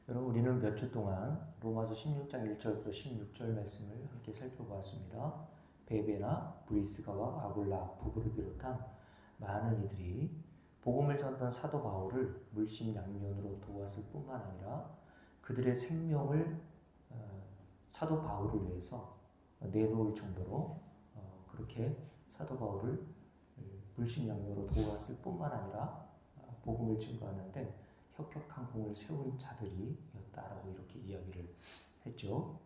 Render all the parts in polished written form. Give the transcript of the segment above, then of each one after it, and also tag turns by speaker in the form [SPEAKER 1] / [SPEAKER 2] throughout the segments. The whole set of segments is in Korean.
[SPEAKER 1] 여러분, 우리는 몇 주 동안 로마서 16장 1절부터 16절 말씀을 함께 살펴보았습니다. 베베나 브리스가와 아굴라 부부를 비롯한 많은 이들이 복음을 전하던 사도 바울을 물심양면으로 도왔을 뿐만 아니라 그들의 생명을 사도 바울을 위해서 내놓을 정도로 그렇게 사도 바울을 물심양면으로 도왔을 뿐만 아니라 복음을 증거하는데 혁혁한 공을 세운 자들이었다라고 이렇게 이야기를 했죠.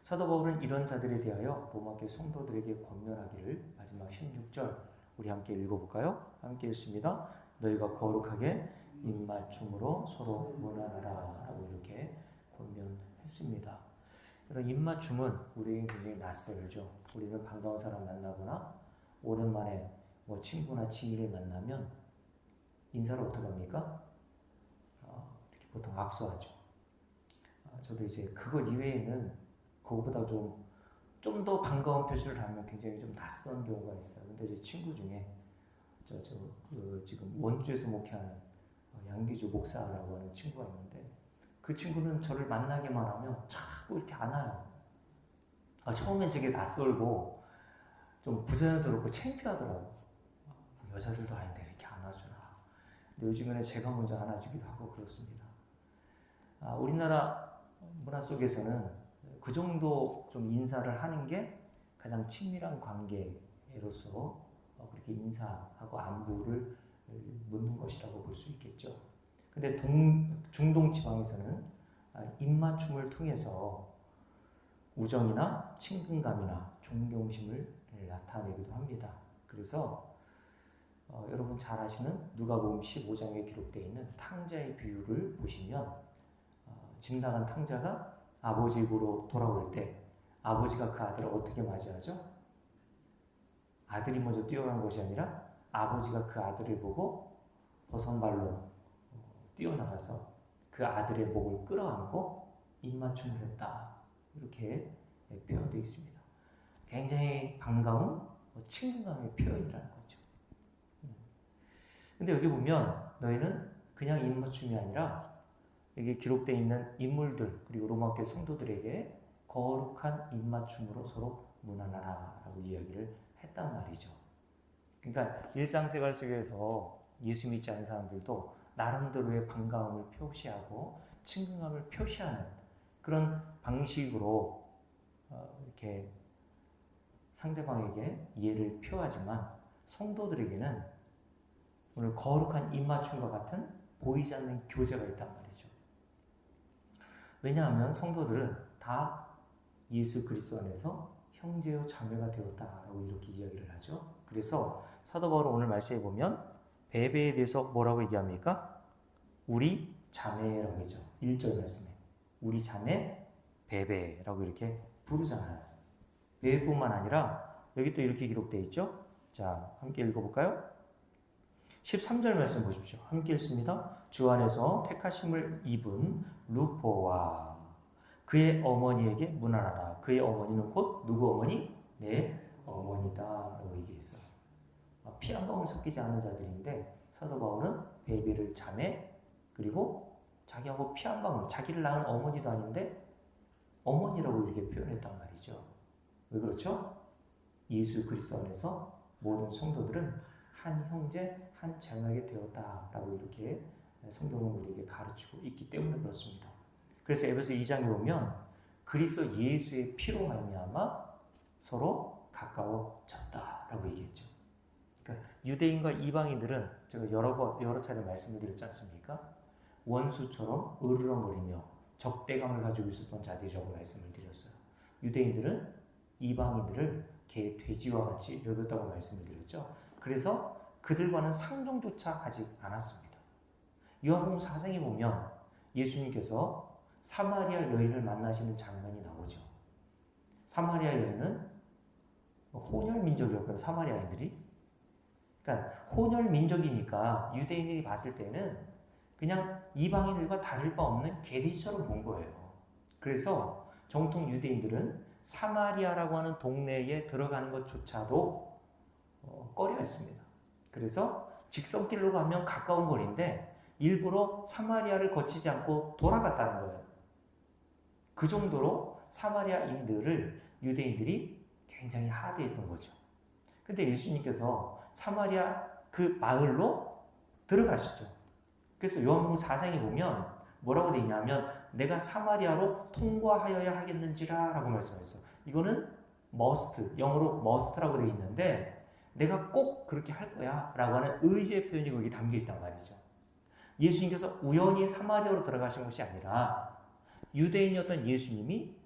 [SPEAKER 1] 사도 바울은 이런 자들에 대하여 로마교회 성도들에게 권면하기를 마지막 16절 우리 함께 읽어볼까요? 함께 읽습니다. 너희가 거룩하게 입맞춤으로 서로 문안하라 라고 이렇게 권면했습니다. 그런 입맞춤은 우리에게 굉장히 낯설죠. 우리는 반가운 사람 만나거나 오랜만에 친구나 지인을 만나면 인사를 어떻게 합니까? 이렇게 보통 악수하죠. 저도 이제 그것 이외에는 그거보다 좀 더 반가운 표시를 하면 굉장히 좀 낯선 경우가 있어요. 근데 제 친구 중에 지금 원주에서 목회하는 양기주 목사라고 하는 친구가 있는데 그 친구는 저를 만나기만 하면 자꾸 이렇게 안아요. 처음엔 되게 낯설고 좀 부자연스럽고 창피하더라고. 여자들도 아닌데 이렇게 안아주나. 근데 요즘에는 제가 먼저 안아주기도 하고 그렇습니다. 우리나라 문화 속에서는 그 정도 좀 인사를 하는 게 가장 친밀한 관계로서 그렇게 인사하고 안부를 묻는 것이라고 볼 수 있겠죠. 근데 중동 지방에서는 입맞춤을 통해서 우정이나 친근감이나 존경심을 나타내기도 합니다. 그래서 여러분 잘 아시는 누가복음 15장에 기록되어 있는 탕자의 비유를 보시면 집 나간 탕자가 아버지 집으로 돌아올 때 아버지가 그 아들을 어떻게 맞이하죠? 아들이 먼저 뛰어간 것이 아니라 아버지가 그 아들을 보고 버선발로 뛰어나가서 그 아들의 목을 끌어안고 입맞춤을 했다. 이렇게 표현되어 있습니다. 굉장히 반가운 친근감의 표현이라는 거죠. 근데 여기 보면 너희는 그냥 입맞춤이 아니라 여기 기록되어 있는 인물들 그리고 로마교회 성도들에게 거룩한 입맞춤으로 서로 문안하라 라고 이야기를 했단 말이죠. 그러니까 일상생활 속에서 예수 믿지 않는 사람들도 나름대로의 반가움을 표시하고 친근감을 표시하는 그런 방식으로 이렇게 상대방에게 이해를 표하지만 성도들에게는 오늘 거룩한 입맞춤과 같은 보이지 않는 교제가 있단 말이죠. 왜냐하면 성도들은 다 예수 그리스도 안에서 형제요 자매가 되었다라고 이렇게 이야기를 하죠. 그래서 사도 바울은 오늘 말씀에 보면 베베에 대해서 뭐라고 얘기합니까? 우리 자매라고 하죠. 1절 말씀에 우리 자매 베베라고 이렇게 부르잖아요. 베베뿐만 아니라 여기 또 이렇게 기록되어 있죠. 자, 함께 읽어볼까요? 13절 말씀 보십시오. 함께 읽습니다. 주 안에서 택하심을 입은 루포와 그의 어머니에게 문안하라. 그의 어머니는 곧 누구 어머니? 내 어머니다 라고 얘기했어요. 피 한 방울 섞이지 않은 자들인데 사도 바울은 베베를 자매 그리고 자기하고 피 한 방울 자기를 낳은 어머니도 아닌데 어머니라고 이렇게 표현했단 말이죠. 왜 그렇죠? 예수 그리스도 안에서 모든 성도들은 한 형제, 한 자매가 되었다라고 이렇게 성경은 우리에게 가르치고 있기 때문에 그렇습니다. 그래서 에베소 2장에 보면 그리스도 예수의 피로 말미암아 서로 가까워졌다라고 얘기했죠. 그러니까 유대인과 이방인들은 제가 여러 차례 말씀을 드렸지 않습니까? 원수처럼 으르렁거리며 적대감을 가지고 있었던 자들이라고 말씀을 드렸어요. 유대인들은 이방인들을 개, 돼지와 같이 여겼다고 말씀을 드렸죠. 그래서 그들과는 상종조차 하지 않았습니다. 요한복음 4장에 보면 예수님께서 사마리아 여인을 만나시는 장면이 나오죠. 사마리아 여인은 혼혈 민족이었거든요. 사마리아인들이. 그러니까 혼혈 민족이니까 유대인들이 봤을 때는 그냥 이방인들과 다를 바 없는 개돼지처럼 본 거예요. 그래서 정통 유대인들은 사마리아라고 하는 동네에 들어가는 것조차도 꺼려했습니다. 그래서 직선길로 가면 가까운 거리인데 일부러 사마리아를 거치지 않고 돌아갔다는 거예요. 그 정도로 사마리아인들을 유대인들이 굉장히 하대했던 거죠. 근데 예수님께서 사마리아 그 마을로 들어가시죠. 그래서 요한복음 4장에 보면 뭐라고 되어 있냐면 내가 사마리아로 통과하여야 하겠는지라 라고 말씀했어요. 이거는 must, 영어로 must라고 되어 있는데 내가 꼭 그렇게 할 거야 라고 하는 의지의 표현이 거기 담겨 있단 말이죠. 예수님께서 우연히 사마리아로 들어가신 것이 아니라 유대인이었던 예수님이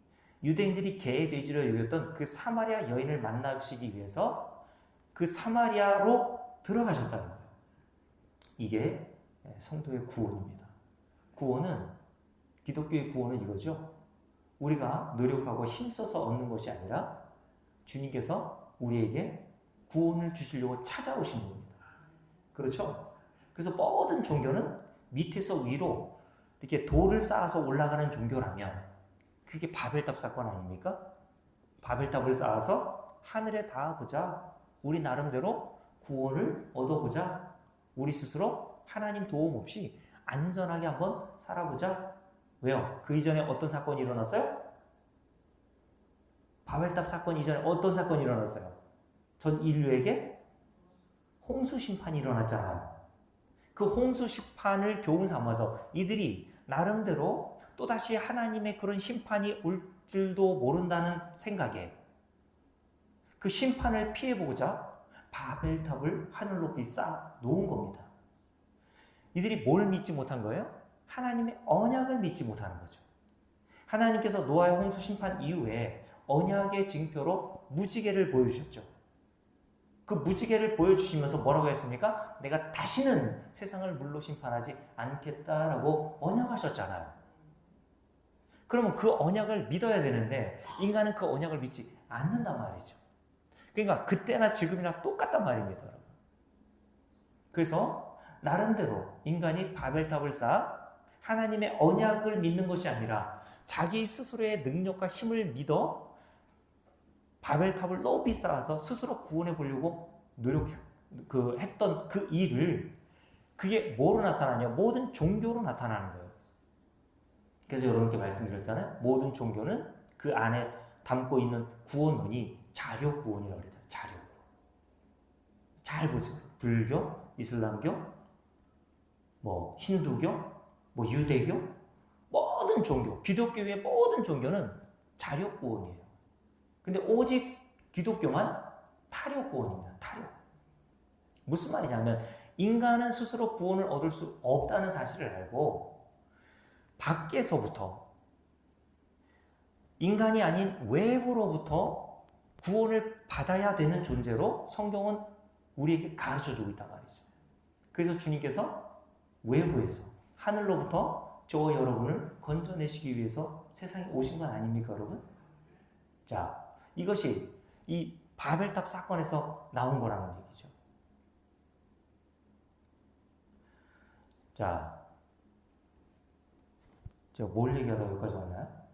[SPEAKER 1] 유대인들이 개의 돼지로 여겼던 그 사마리아 여인을 만나시기 위해서 그 사마리아로 들어가셨다는 거예요. 이게 성도의 구원입니다. 구원은, 기독교의 구원은 이거죠. 우리가 노력하고 힘써서 얻는 것이 아니라 주님께서 우리에게 구원을 주시려고 찾아오신 겁니다. 그렇죠? 그래서 모든 종교는 밑에서 위로 이렇게 돌을 쌓아서 올라가는 종교라면 그게 바벨탑 사건 아닙니까? 바벨탑을 쌓아서 하늘에 닿아보자. 우리 나름대로 구원을 얻어보자. 우리 스스로 하나님 도움 없이 안전하게 한번 살아보자. 왜요? 그 이전에 어떤 사건이 일어났어요? 바벨탑 사건 이전에 어떤 사건이 일어났어요? 전 인류에게 홍수 심판이 일어났잖아요. 그 홍수 심판을 교훈 삼아서 이들이 나름대로 또다시 하나님의 그런 심판이 올 줄도 모른다는 생각에 그 심판을 피해보고자 바벨탑을 하늘 높이 쌓아 놓은 겁니다. 이들이 뭘 믿지 못한 거예요? 하나님의 언약을 믿지 못하는 거죠. 하나님께서 노아의 홍수 심판 이후에 언약의 징표로 무지개를 보여주셨죠. 그 무지개를 보여주시면서 뭐라고 했습니까? 내가 다시는 세상을 물로 심판하지 않겠다라고 언약하셨잖아요. 그러면 그 언약을 믿어야 되는데 인간은 그 언약을 믿지 않는단 말이죠. 그러니까 그때나 지금이나 똑같단 말입니다, 여러분. 그래서 나름대로 인간이 바벨탑을 쌓아 하나님의 언약을 믿는 것이 아니라 자기 스스로의 능력과 힘을 믿어 바벨탑을 높이 쌓아서 스스로 구원해 보려고 했던 그 일을, 그게 뭐로 나타나냐? 모든 종교로 나타나는 거예요. 그래서 여러분께 말씀드렸잖아요. 모든 종교는 그 안에 담고 있는 구원론이 자료 구원이라고 그랬잖아요. 자료 구원. 잘 보세요. 불교, 이슬람교, 힌두교, 유대교, 모든 종교, 기독교의 모든 종교는 자료 구원이에요. 근데 오직 기독교만 타료 구원입니다. 타료. 무슨 말이냐면 인간은 스스로 구원을 얻을 수 없다는 사실을 알고 밖에서부터, 인간이 아닌 외부로부터 구원을 받아야 되는 존재로 성경은 우리에게 가르쳐주고 있단 말이죠. 그래서 주님께서 외부에서, 하늘로부터 저와 여러분을 건져내시기 위해서 세상에 오신 건 아닙니까, 여러분? 자, 이것이 이 바벨탑 사건에서 나온 거라는 얘기죠. 자, 제가 뭘 얘기하다가 여기까지 왔나요?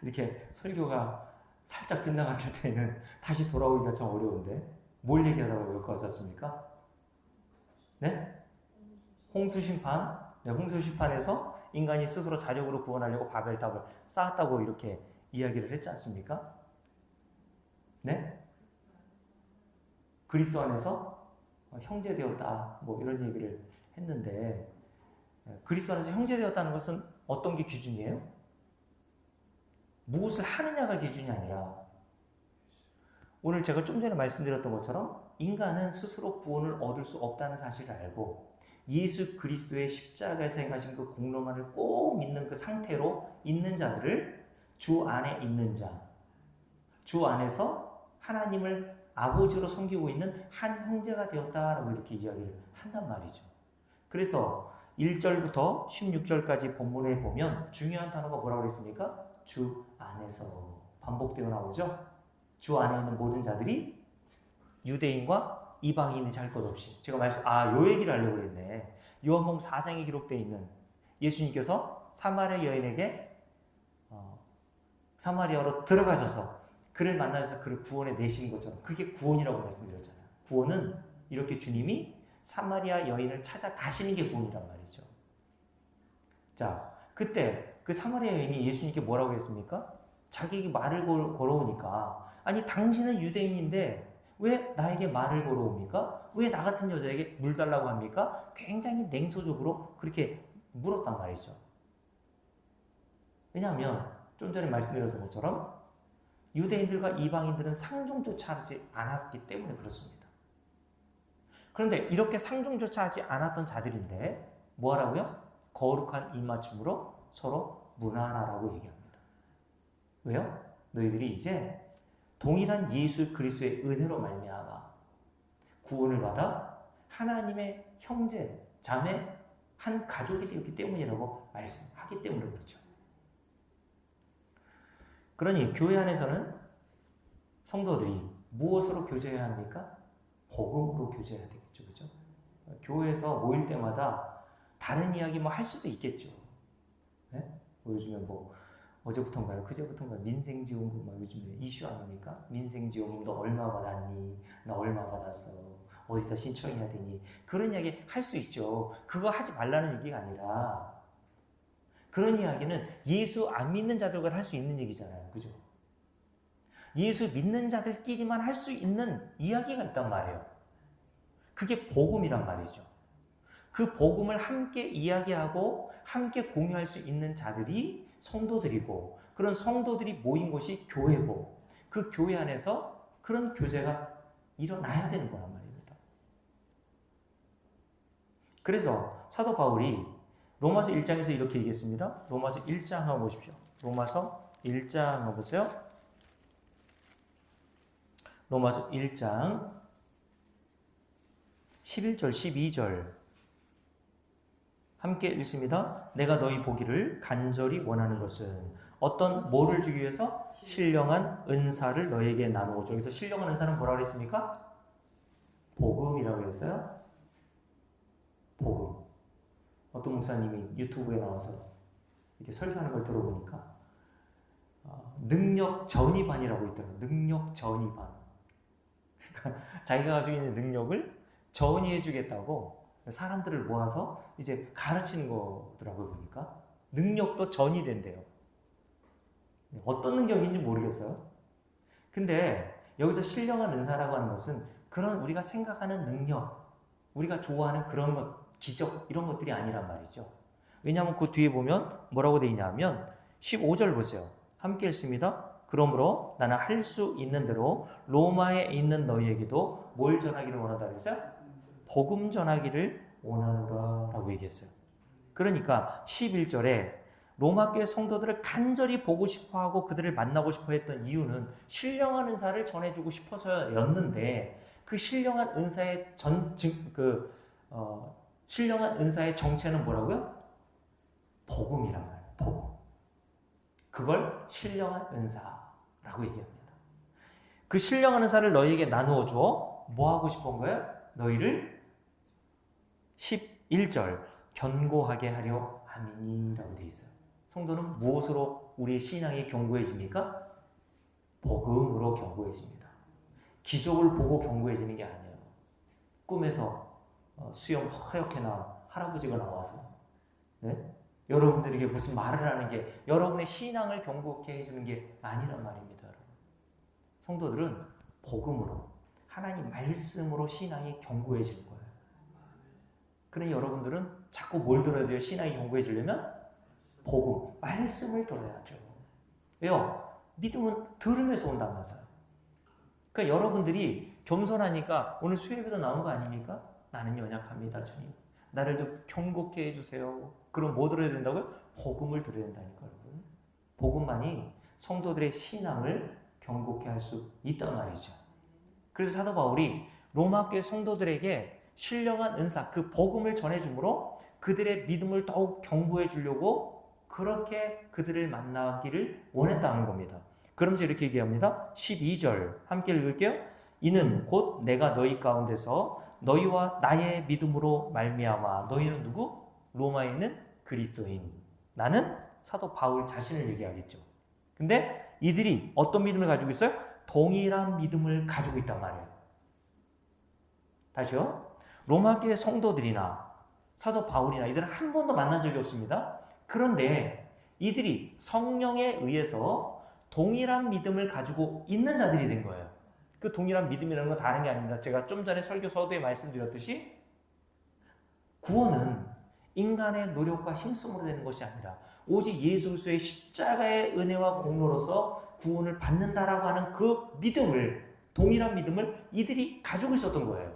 [SPEAKER 1] 이렇게 설교가 살짝 빗나갔을 때는 다시 돌아오기가 참 어려운데 뭘 얘기하다가 여기까지 왔습니까? 네? 홍수 심판. 네, 홍수 심판에서 인간이 스스로 자력으로 구원하려고 바벨탑을 쌓았다고 이렇게 이야기를 했지 않습니까? 네? 그리스도 안에서 형제되었다, 이런 얘기를 했는데, 그리스도 안에서 형제되었다는 것은 어떤 게 기준이에요? 무엇을 하느냐가 기준이 아니라, 오늘 제가 좀 전에 말씀드렸던 것처럼 인간은 스스로 구원을 얻을 수 없다는 사실을 알고 예수 그리스도의 십자가에서 행하신 그 공로만을 꼭 믿는 그 상태로 있는 자들을 주 안에 있는 자, 주 안에서 하나님을 아버지로 섬기고 있는 한 형제가 되었다라고 이렇게 이야기를 한단 말이죠. 그래서 1절부터 16절까지 본문에 보면 중요한 단어가 뭐라고 그랬습니까? 주 안에서 반복되어 나오죠. 주 안에 있는 모든 자들이 유대인과 이방인이 잘 것 없이, 제가 요 얘기를 하려고 했네. 요한복음 4장에 기록되어 있는 예수님께서 사마리아 여인에게 사마리아로 들어가셔서 그를 만나셔서 그를 구원해 내시는 것처럼, 그게 구원이라고 말씀드렸잖아요. 구원은 이렇게 주님이 사마리아 여인을 찾아가시는 게 구원이란 말이죠. 자, 그때 그 사마리아 여인이 예수님께 뭐라고 했습니까? 자기에게 말을 걸어오니까 아니 당신은 유대인인데 왜 나에게 말을 걸어옵니까? 왜 나 같은 여자에게 물 달라고 합니까? 굉장히 냉소적으로 그렇게 물었단 말이죠. 왜냐하면 좀 전에 말씀드렸던 것처럼 유대인들과 이방인들은 상종조차 하지 않았기 때문에 그렇습니다. 그런데 이렇게 상종조차 하지 않았던 자들인데 뭐 하라고요? 거룩한 입맞춤으로 서로 문안하라고 얘기합니다. 왜요? 너희들이 이제 동일한 예수 그리스도의 은혜로 말미암아 구원을 받아 하나님의 형제, 자매, 한 가족이 되었기 때문이라고 말씀하기 때문에 그렇죠. 그러니 교회 안에서는 성도들이 무엇으로 교제해야 합니까? 복음으로 교제해야 되겠죠. 그죠? 교회에서 모일 때마다 다른 이야기 뭐 할 수도 있겠죠. 네? 뭐 요즘에 뭐 어제부터인가요? 그제부터인가요? 민생지원금 막 요즘에 이슈 아닙니까? 민생지원금 너 얼마 받았니? 나 얼마 받았어? 어디다 신청해야 되니? 그런 이야기 할 수 있죠. 그거 하지 말라는 얘기가 아니라 그런 이야기는 예수 안 믿는 자들과 할 수 있는 얘기잖아요. 그죠? 예수 믿는 자들끼리만 할 수 있는 이야기가 있단 말이에요. 그게 복음이란 말이죠. 그 복음을 함께 이야기하고 함께 공유할 수 있는 자들이 성도들이고 그런 성도들이 모인 곳이 교회고 그 교회 안에서 그런 교제가 일어나야 되는 거란 말입니다. 그래서 사도 바울이 로마서 1장에서 이렇게 얘기했습니다. 로마서 1장 한번 보십시오. 로마서 1장 한번 보세요. 로마서 1장 11절 12절 함께 읽습니다. 내가 너희 보기를 간절히 원하는 것은 어떤 뭐를 주기 위해서? 신령한 은사를 너에게 나누어줘. 여기서 신령한 은사는 뭐라고 했습니까? 복음이라고 했어요. 복음. 어떤 목사님이 유튜브에 나와서 이렇게 설교하는 걸 들어보니까 능력 전이반이라고 있더라고요. 능력 전이반. 그러니까 자기가 가지고 있는 능력을 전이해 주겠다고 사람들을 모아서 이제 가르치는 거더라고요. 보니까 능력도 전이 된대요. 어떤 능력인지 모르겠어요. 근데 여기서 신령한 은사라고 하는 것은 그런 우리가 생각하는 능력, 우리가 좋아하는 그런 것, 기적 이런 것들이 아니란 말이죠. 왜냐하면 그 뒤에 보면 뭐라고 되어 있냐면 15절 보세요. 함께 읽습니다. 그러므로 나는 할 수 있는 대로 로마에 있는 너희에게도 뭘 전하기를 원한다 그랬어요? 복음 전하기를 원하노라 라고 얘기했어요. 그러니까 11절에 로마 교회 성도들을 간절히 보고 싶어하고 그들을 만나고 싶어 했던 이유는 신령한 은사를 전해주고 싶어서였는데 그 신령한 은사의 신령한 은사의 정체는 뭐라고요? 복음이란 말이에요. 복음. 그걸 신령한 은사라고 얘기합니다. 그 신령한 은사를 너희에게 나누어 주어 뭐 하고 싶은 거예요? 너희를 11절 견고하게 하려 함이니라고 되어 있어요. 성도는 무엇으로 우리의 신앙이 견고해집니까? 복음으로 견고해집니다. 기적을 보고 견고해지는 게 아니에요. 꿈에서 수염 허옇게 나 할아버지가 나와서 네? 여러분들에게 무슨 말을 하는 게 여러분의 신앙을 견고케 해주는 게 아니란 말입니다. 여러분. 성도들은 복음으로 하나님 말씀으로 신앙이 견고해지는 거예요. 그러니 여러분들은 자꾸 뭘 들어야 돼요? 신앙이 견고해지려면 복음, 말씀을 들어야죠. 왜요? 믿음은 들으면서 온다면서요. 그러니까 여러분들이 겸손하니까 오늘 수요예배도 나온 거 아닙니까? 나는 연약합니다, 주님. 나를 좀 경고케 해주세요. 그럼 뭐 들어야 된다고요? 복음을 들어야 된다니까요. 복음만이 성도들의 신앙을 경고케 할 수 있단 말이죠. 그래서 사도 바울이 로마 교회 성도들에게 신령한 은사, 그 복음을 전해주므로 그들의 믿음을 더욱 경고해 주려고 그렇게 그들을 만나기를 원했다는 겁니다. 그러면서 이렇게 얘기합니다. 12절 함께 읽을게요. 이는 곧 내가 너희 가운데서 너희와 나의 믿음으로 말미암아. 너희는 누구? 로마에 있는 그리스도인. 나는 사도 바울 자신을 얘기하겠죠. 근데 이들이 어떤 믿음을 가지고 있어요? 동일한 믿음을 가지고 있단 말이에요. 다시요. 로마 교회 성도들이나 사도 바울이나 이들은 한 번도 만난 적이 없습니다. 그런데 이들이 성령에 의해서 동일한 믿음을 가지고 있는 자들이 된 거예요. 그 동일한 믿음이라는 건 다른 게 아닙니다. 제가 좀 전에 설교 서두에 말씀드렸듯이 구원은 인간의 노력과 힘쓰므로 되는 것이 아니라 오직 예수 그리스도의 십자가의 은혜와 공로로서 구원을 받는다라고 하는 그 믿음을, 동일한 믿음을 이들이 가지고 있었던 거예요.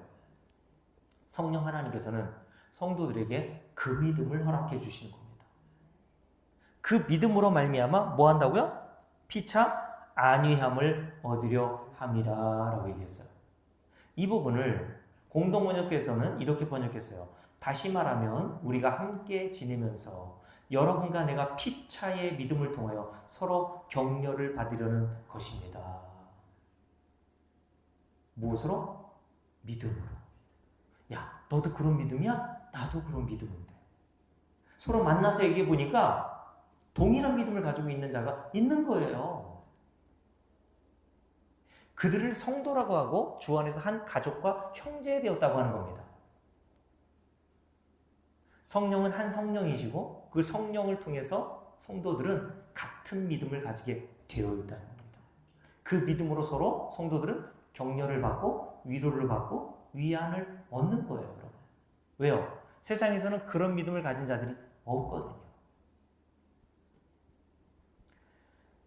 [SPEAKER 1] 성령 하나님께서는 성도들에게 그 믿음을 허락해 주시는 겁니다. 그 믿음으로 말미암아 뭐 한다고요? 피차 안위함을 얻으려 함이라라고 얘기했어요. 이 부분을 공동번역에서는 이렇게 번역했어요. 다시 말하면 우리가 함께 지내면서 여러분과 내가 피차의 믿음을 통하여 서로 격려를 받으려는 것입니다. 무엇으로? 믿음으로. 야, 너도 그런 믿음이야? 나도 그런 믿음인데. 서로 만나서 얘기해 보니까 동일한 믿음을 가지고 있는 자가 있는 거예요. 그들을 성도라고 하고 주 안에서 한 가족과 형제 되었다고 하는 겁니다. 성령은 한 성령이시고 그 성령을 통해서 성도들은 같은 믿음을 가지게 되어 있다는 겁니다. 그 믿음으로 서로 성도들은 격려를 받고 위로를 받고 위안을 얻는 거예요. 여러분. 왜요? 세상에서는 그런 믿음을 가진 자들이 없거든요.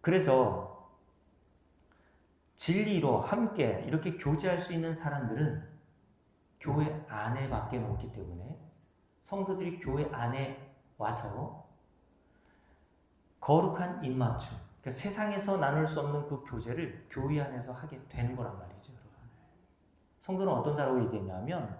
[SPEAKER 1] 그래서 진리로 함께 이렇게 교제할 수 있는 사람들은 교회 안에밖에 없기 때문에 성도들이 교회 안에 와서 거룩한 입맞춤, 그러니까 세상에서 나눌 수 없는 그 교제를 교회 안에서 하게 되는 거란 말이죠. 성도는 어떤 자라고 얘기했냐면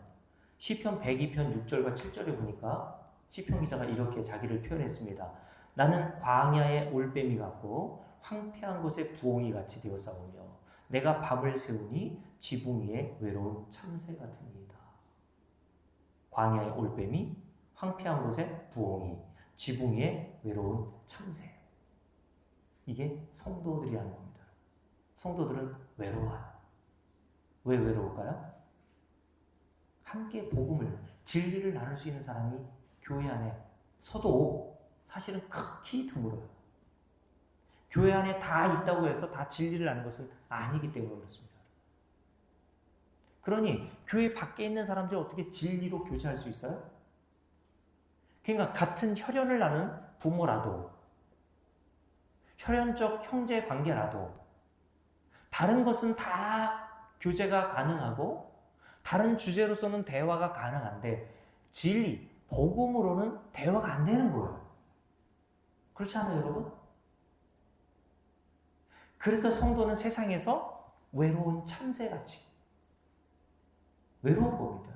[SPEAKER 1] 시편 102편 6절과 7절에 보니까 시편 기자가 이렇게 자기를 표현했습니다. 나는 광야의 올빼미 같고 황폐한 곳에 부엉이 같이 되었사오며 내가 밤을 새우니 지붕 위에 외로운 참새 같으니이다. 광야의 올빼미, 황폐한 곳에 부엉이, 지붕 위에 외로운 참새. 이게 성도들이라는 겁니다. 성도들은 외로워요. 왜 외로울까요? 함께 복음을, 진리를 나눌 수 있는 사람이 교회 안에 서도 사실은 극히 드물어요. 교회 안에 다 있다고 해서 다 진리를 나누는 것은 아니기 때문에 그렇습니다. 그러니 교회 밖에 있는 사람들이 어떻게 진리로 교제할 수 있어요? 그러니까 같은 혈연을 나눈 부모라도, 혈연적 형제 관계라도 다른 것은 다 교제가 가능하고 다른 주제로서는 대화가 가능한데 진리, 복음으로는 대화가 안 되는 거예요. 그렇지 않아요, 여러분? 그래서 성도는 세상에서 외로운 참새같이 외로운 겁니다.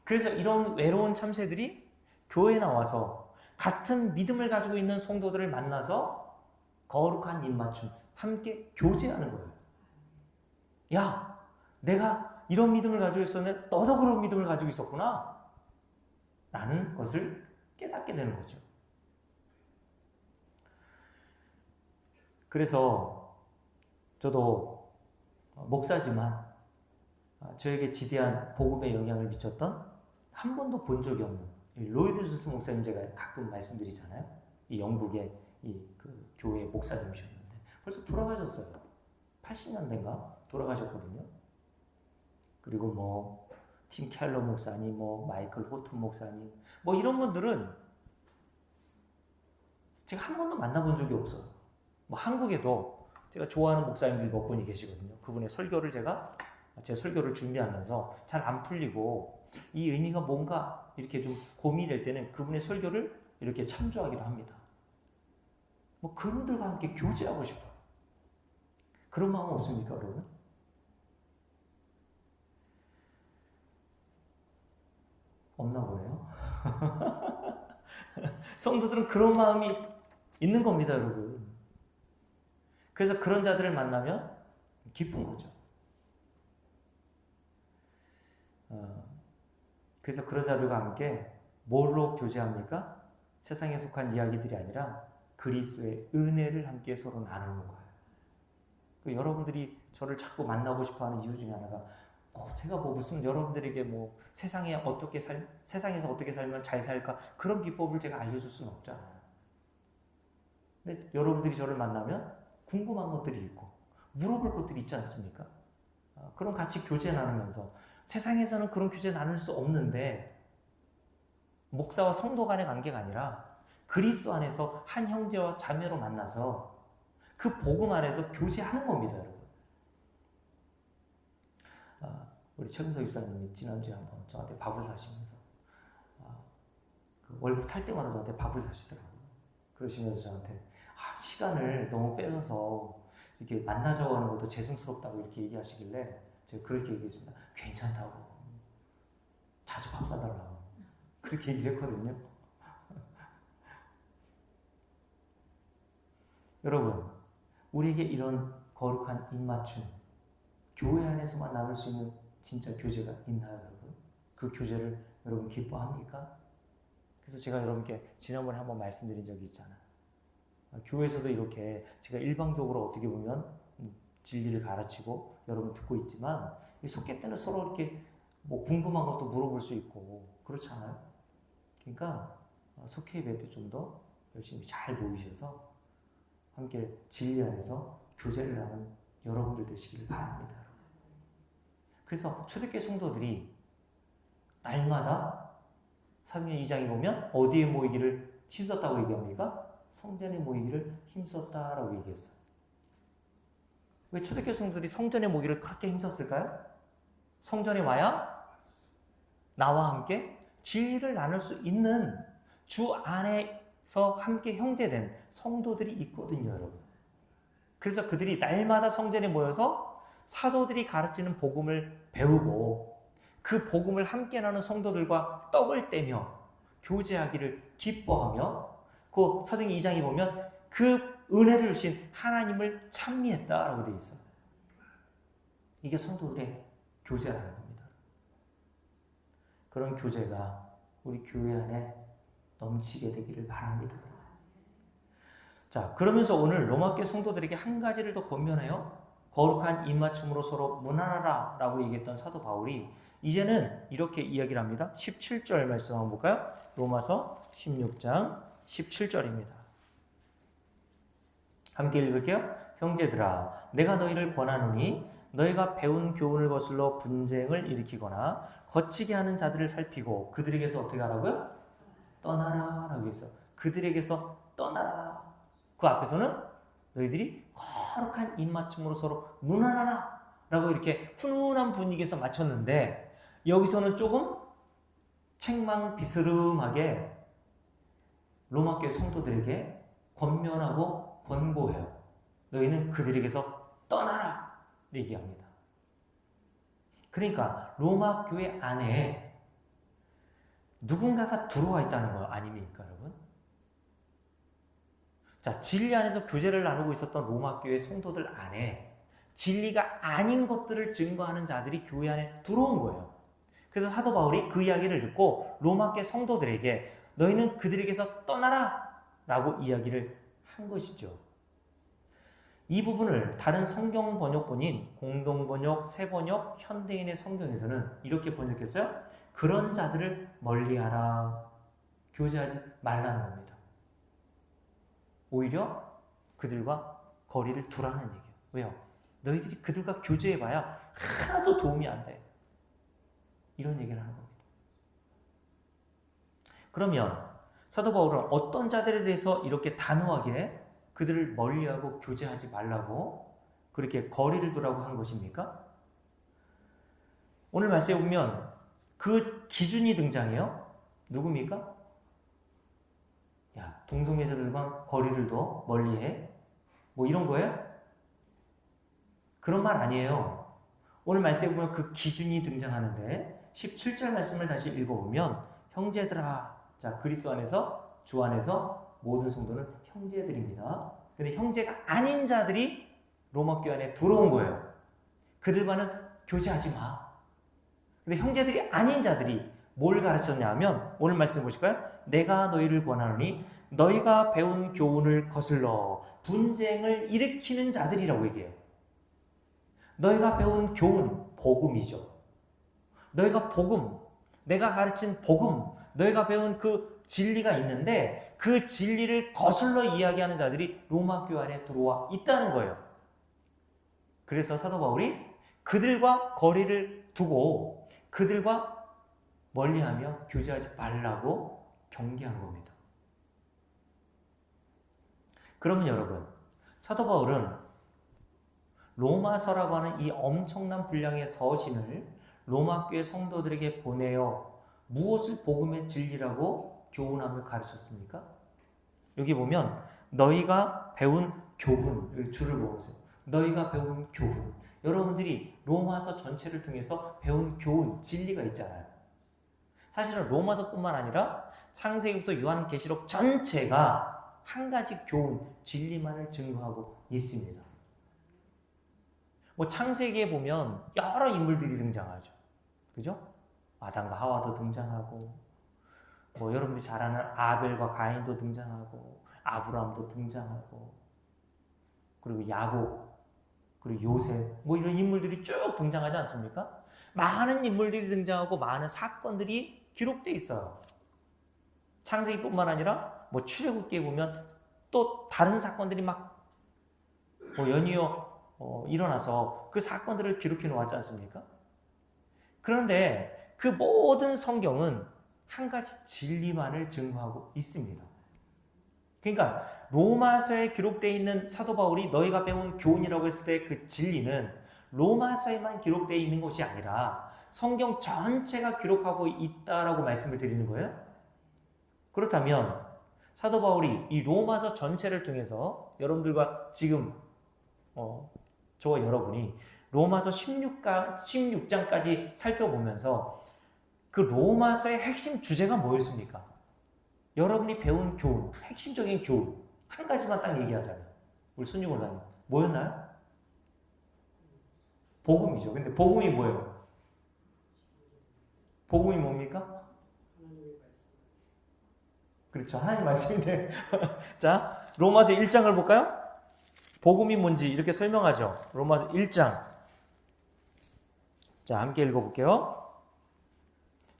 [SPEAKER 1] 그래서 이런 외로운 참새들이 교회에 나와서 같은 믿음을 가지고 있는 성도들을 만나서 거룩한 입맞춤, 함께 교제하는 거예요. 야, 내가 이런 믿음을 가지고 있었는데 너도 그런 믿음을 가지고 있었구나. 라는 것을 깨닫게 되는 거죠. 그래서 저도 목사지만 저에게 지대한 복음의 영향을 미쳤던 한 번도 본 적이 없는 로이드 존스 목사님 제가 가끔 말씀드리잖아요. 이 영국의 그 교회 목사님이셨는데 벌써 돌아가셨어요. 80년대인가 돌아가셨거든요. 그리고 뭐 팀 켈러 목사님, 뭐 마이클 호튼 목사님, 뭐 이런 분들은 제가 한 번도 만나본 적이 없어요. 뭐 한국에도 제가 좋아하는 목사님들이 몇 분이 계시거든요. 그분의 설교를 제 설교를 준비하면서 잘 안 풀리고 이 의미가 뭔가 이렇게 좀 고민될 때는 그분의 설교를 이렇게 참조하기도 합니다. 뭐 그분들과 함께 교제하고 싶어요. 그런 마음 없습니까, 여러분? 없나 보네요. 성도들은 그런 마음이 있는 겁니다, 여러분. 그래서 그런 자들을 만나면 기쁜 거죠. 그래서 그런 자들과 함께 뭘로 교제합니까? 세상에 속한 이야기들이 아니라 그리스도의 은혜를 함께 서로 나누는 거예요. 여러분들이 저를 자꾸 만나고 싶어하는 이유 중에 하나가 제가 뭐 무슨 여러분들에게 뭐 세상에서 어떻게 살면 잘 살까 그런 비법을 제가 알려줄 수는 없잖아요. 근데 여러분들이 저를 만나면 궁금한 것들이 있고 물어볼 것들이 있지 않습니까? 그럼 같이 교제 나누면서 세상에서는 그런 교제 나눌 수 없는데 목사와 성도 간의 관계가 아니라 그리스도 안에서 한 형제와 자매로 만나서 그 복음 안에서 교제하는 겁니다, 여러분. 우리 최근석 집사님이 지난주에 한번 저한테 밥을 사시면서 그 월급 탈 때마다 저한테 밥을 사시더라고요. 그러시면서 저한테 시간을 너무 뺏어서 이렇게 만나자고 하는 것도 죄송스럽다고 이렇게 얘기하시길래 제가 그렇게 얘기했습니다. 괜찮다고. 자주 밥 사달라고. 그렇게 얘기를 했거든요. 여러분, 우리에게 이런 거룩한 입맞춤, 교회 안에서만 나눌 수 있는 진짜 교제가 있나요, 여러분? 그 교제를 여러분 기뻐합니까? 그래서 제가 여러분께 지난번에 한번 말씀드린 적이 있잖아요. 교회에서도 이렇게 제가 일방적으로 어떻게 보면 진리를 가르치고 여러분 듣고 있지만 속회 때는 서로 이렇게 뭐 궁금한 것도 물어볼 수 있고 그렇잖아요. 그러니까 속회 예배 때 좀 더 열심히 잘 모이셔서 함께 진리 안에서 교제를 하는 여러분들 되시기를 바랍니다. 그래서 초대교회 성도들이 날마다 사도행전 2장에 보면 어디에 모이기를 힘썼다고 얘기합니까? 성전에 모이기를 힘썼다라고 얘기했어요. 왜 초대교회 성도들이 성전에 모이기를 그렇게 힘썼을까요? 성전에 와야 나와 함께 진리를 나눌 수 있는 주 안에서 함께 형제된 성도들이 있거든요, 여러분. 그래서 그들이 날마다 성전에 모여서 사도들이 가르치는 복음을 배우고 그 복음을 함께 나누는 성도들과 떡을 떼며 교제하기를 기뻐하며 그 사도행전 2장에 보면 그 은혜를 주신 하나님을 찬미했다라고 되어 있어요. 이게 성도들의 교제라는 겁니다. 그런 교제가 우리 교회 안에 넘치게 되기를 바랍니다. 자, 그러면서 오늘 로마교회 성도들에게 한 가지를 더 권면해요. 거룩한 입맞춤으로 서로 무난하라 라고 얘기했던 사도 바울이 이제는 이렇게 이야기를 합니다. 17절 말씀 한번 볼까요? 로마서 16장 17절입니다. 함께 읽을게요. 형제들아, 내가 너희를 권하노니 너희가 배운 교훈을 거슬러 분쟁을 일으키거나 거치게 하는 자들을 살피고 그들에게서 어떻게 하라고요? 떠나라 라고 했어요. 그들에게서 떠나라. 그 앞에서는 너희들이 거룩한 입맞춤으로 서로 무난하라 라고 이렇게 훈훈한 분위기에서 마쳤는데 여기서는 조금 책망 비스름하게 로마교회 성도들에게 권면하고 권고해요. 너희는 그들에게서 떠나라 얘기합니다. 그러니까 로마교회 안에 누군가가 들어와 있다는 거 아닙니까, 여러분? 자, 진리 안에서 교제를 나누고 있었던 로마교회 성도들 안에 진리가 아닌 것들을 증거하는 자들이 교회 안에 들어온 거예요. 그래서 사도 바울이 그 이야기를 듣고 로마교회 성도들에게 너희는 그들에게서 떠나라 라고 이야기를 한 것이죠. 이 부분을 다른 성경 번역본인 공동번역, 새번역, 현대인의 성경에서는 이렇게 번역했어요. 그런 자들을 멀리하라. 교제하지 말라는 겁니다. 오히려 그들과 거리를 두라는 얘기예요. 왜요? 너희들이 그들과 교제해봐야 하나도 도움이 안 돼. 이런 얘기를 하는 겁니다. 그러면 사도 바울은 어떤 자들에 대해서 이렇게 단호하게 그들을 멀리하고 교제하지 말라고 그렇게 거리를 두라고 한 것입니까? 오늘 말씀에 보면 그 기준이 등장해요. 누굽니까? 야, 동성애자들만 거리를 둬? 멀리해? 뭐 이런 거예요? 그런 말 아니에요. 오늘 말씀에 보면 그 기준이 등장하는데 17절 말씀을 다시 읽어보면 형제들아, 자, 그리스도 안에서 주 안에서 모든 성도는 형제들입니다. 근데 형제가 아닌 자들이 로마교회 안에 들어온 거예요. 그들과는 교제하지 마. 근데 형제들이 아닌 자들이 뭘 가르쳤냐 하면 오늘 말씀 보실까요? 내가 너희를 권하노니 너희가 배운 교훈을 거슬러 분쟁을 일으키는 자들이라고 얘기해요. 너희가 배운 교훈, 복음이죠. 너희가 복음, 내가 가르친 복음, 너희가 배운 그 진리가 있는데 그 진리를 거슬러 이야기하는 자들이 로마 교회 안에 들어와 있다는 거예요. 그래서 사도 바울이 그들과 거리를 두고 그들과 멀리하며 교제하지 말라고 경계한 겁니다. 그러면 여러분, 사도 바울은 로마서라고 하는 이 엄청난 분량의 서신을 로마 교회 성도들에게 보내어 무엇을 복음의 진리라고 교훈함을 가르쳤습니까? 여기 보면 너희가 배운 교훈, 줄을 보세요. 너희가 배운 교훈. 여러분들이 로마서 전체를 통해서 배운 교훈, 진리가 있잖아요. 사실은 로마서뿐만 아니라 창세기부터 요한계시록 전체가 한 가지 교훈, 진리만을 증거하고 있습니다. 창세기에 보면 여러 인물들이 등장하죠. 그죠? 아담과 하와도 등장하고, 여러분들이 잘 아는 아벨과 가인도 등장하고, 아브라함도 등장하고, 그리고 야곱, 그리고 요셉, 이런 인물들이 쭉 등장하지 않습니까? 많은 인물들이 등장하고 많은 사건들이 기록되어 있어요. 창세기뿐만 아니라 출애굽기에 보면 또 다른 사건들이 막 연이어 일어나서 그 사건들을 기록해 놓았지 않습니까? 그런데 그 모든 성경은 한 가지 진리만을 증거하고 있습니다. 그러니까 로마서에 기록되어 있는 사도 바울이 너희가 배운 교훈이라고 했을 때 그 진리는 로마서에만 기록되어 있는 것이 아니라 성경 전체가 기록하고 있다라고 말씀을 드리는 거예요. 그렇다면 사도 바울이 이 로마서 전체를 통해서 여러분들과 지금 저와 여러분이 로마서 16장까지 살펴보면서 그 로마서의 핵심 주제가 뭐였습니까? 여러분이 배운 교훈, 핵심적인 교훈 한 가지만 딱 얘기하자면 우리 손유 권사님 뭐였나요? 복음이죠. 근데 복음이 뭐예요? 복음이 뭡니까? 그렇죠. 하나님 말씀인데 자, 로마서 1장을 볼까요? 복음이 뭔지 이렇게 설명하죠. 로마서 1장. 자, 함께 읽어볼게요.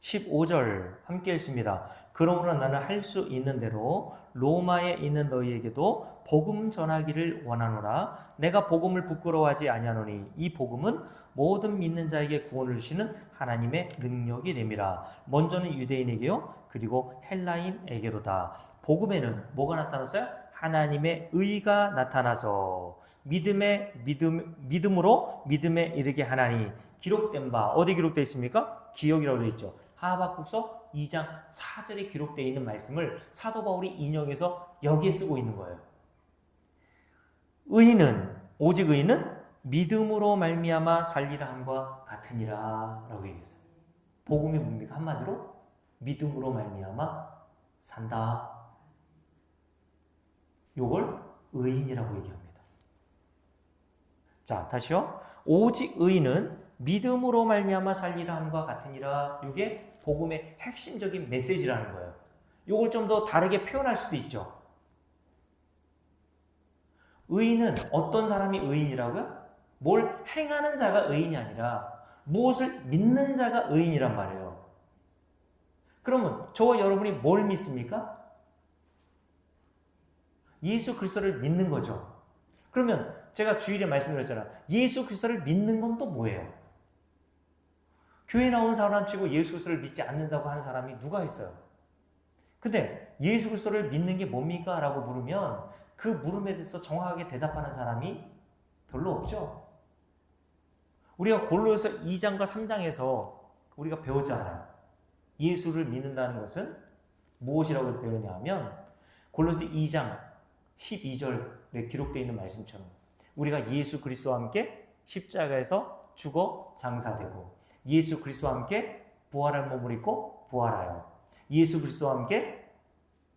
[SPEAKER 1] 15절 함께 읽습니다. 그러므로 나는 할 수 있는 대로 로마에 있는 너희에게도 복음 전하기를 원하노라. 내가 복음을 부끄러워하지 아니하노니 이 복음은 모든 믿는 자에게 구원을 주시는 하나님의 능력이 됨이라. 먼저는 유대인에게요, 그리고 헬라인에게로다. 복음에는 뭐가 나타났어요? 하나님의 의가 나타나서 믿음으로 믿음에 이르게 하나니 기록된 바. 어디 기록되어 있습니까? 기억이라고 되어 있죠. 하박국서 2장 4절에 기록되어 있는 말씀을 사도 바울이 인용해서 여기에 쓰고 있는 거예요. 오직 의인은 믿음으로 말미암아 살리라 함과 같으니라 라고 얘기했어요. 복음이 뭡니까? 한마디로 믿음으로 말미암아 산다. 요걸 의인이라고 얘기합니다. 자, 다시요. 오직 의인은 믿음으로 말미암아 살리라 함과 같으니라. 이게 복음의 핵심적인 메시지라는 거예요. 이걸 좀 더 다르게 표현할 수도 있죠. 의인은 어떤 사람이 의인이라고요? 뭘 행하는 자가 의인이 아니라 무엇을 믿는 자가 의인이란 말이에요. 그러면 저와 여러분이 뭘 믿습니까? 예수 그리스도를 믿는 거죠. 그러면 제가 주일에 말씀드렸잖아요. 예수 그리스도를 믿는 건 또 뭐예요? 교회 나온 사람 치고 예수 그리스도를 믿지 않는다고 하는 사람이 누가 있어요? 근데 예수 그리스도를 믿는 게 뭡니까? 라고 물으면 그 물음에 대해서 정확하게 대답하는 사람이 별로 없죠. 우리가 골로새 2장과 3장에서 우리가 배웠잖아요. 예수를 믿는다는 것은 무엇이라고 배웠냐 하면 골로새 2장 12절에 기록되어 있는 말씀처럼 우리가 예수 그리스도와 함께 십자가에서 죽어 장사되고 예수 그리스도와 함께 부활할 몸을 입고 부활하여 예수 그리스도와 함께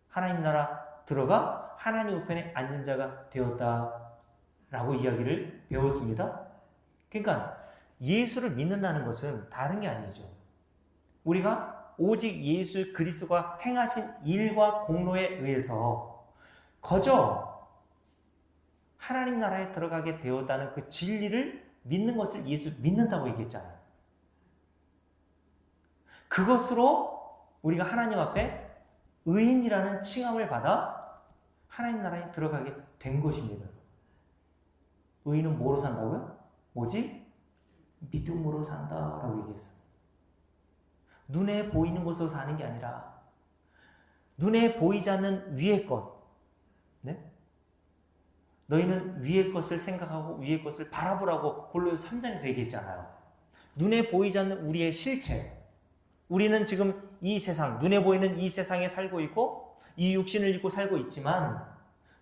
[SPEAKER 1] 하나님 나라 들어가 하나님 우편에 앉은 자가 되었다라고 이야기를 배웠습니다. 그러니까 예수를 믿는다는 것은 다른 게 아니죠. 우리가 오직 예수 그리스도가 행하신 일과 공로에 의해서 거저 하나님 나라에 들어가게 되었다는 그 진리를 믿는 것을 예수 믿는다고 얘기했잖아요. 그것으로 우리가 하나님 앞에 의인이라는 칭함을 받아 하나님 나라에 들어가게 된 것입니다. 의인은 뭐로 산다고요? 오직 믿음으로 산다라고 얘기했어요. 눈에 보이는 것으로 사는 게 아니라 눈에 보이지 않는 위의 것. 네? 너희는 위의 것을 생각하고 위의 것을 바라보라고 골로새 3장에서 얘기했잖아요. 눈에 보이지 않는 우리의 실체. 우리는 지금 이 세상, 눈에 보이는 이 세상에 살고 있고 이 육신을 입고 살고 있지만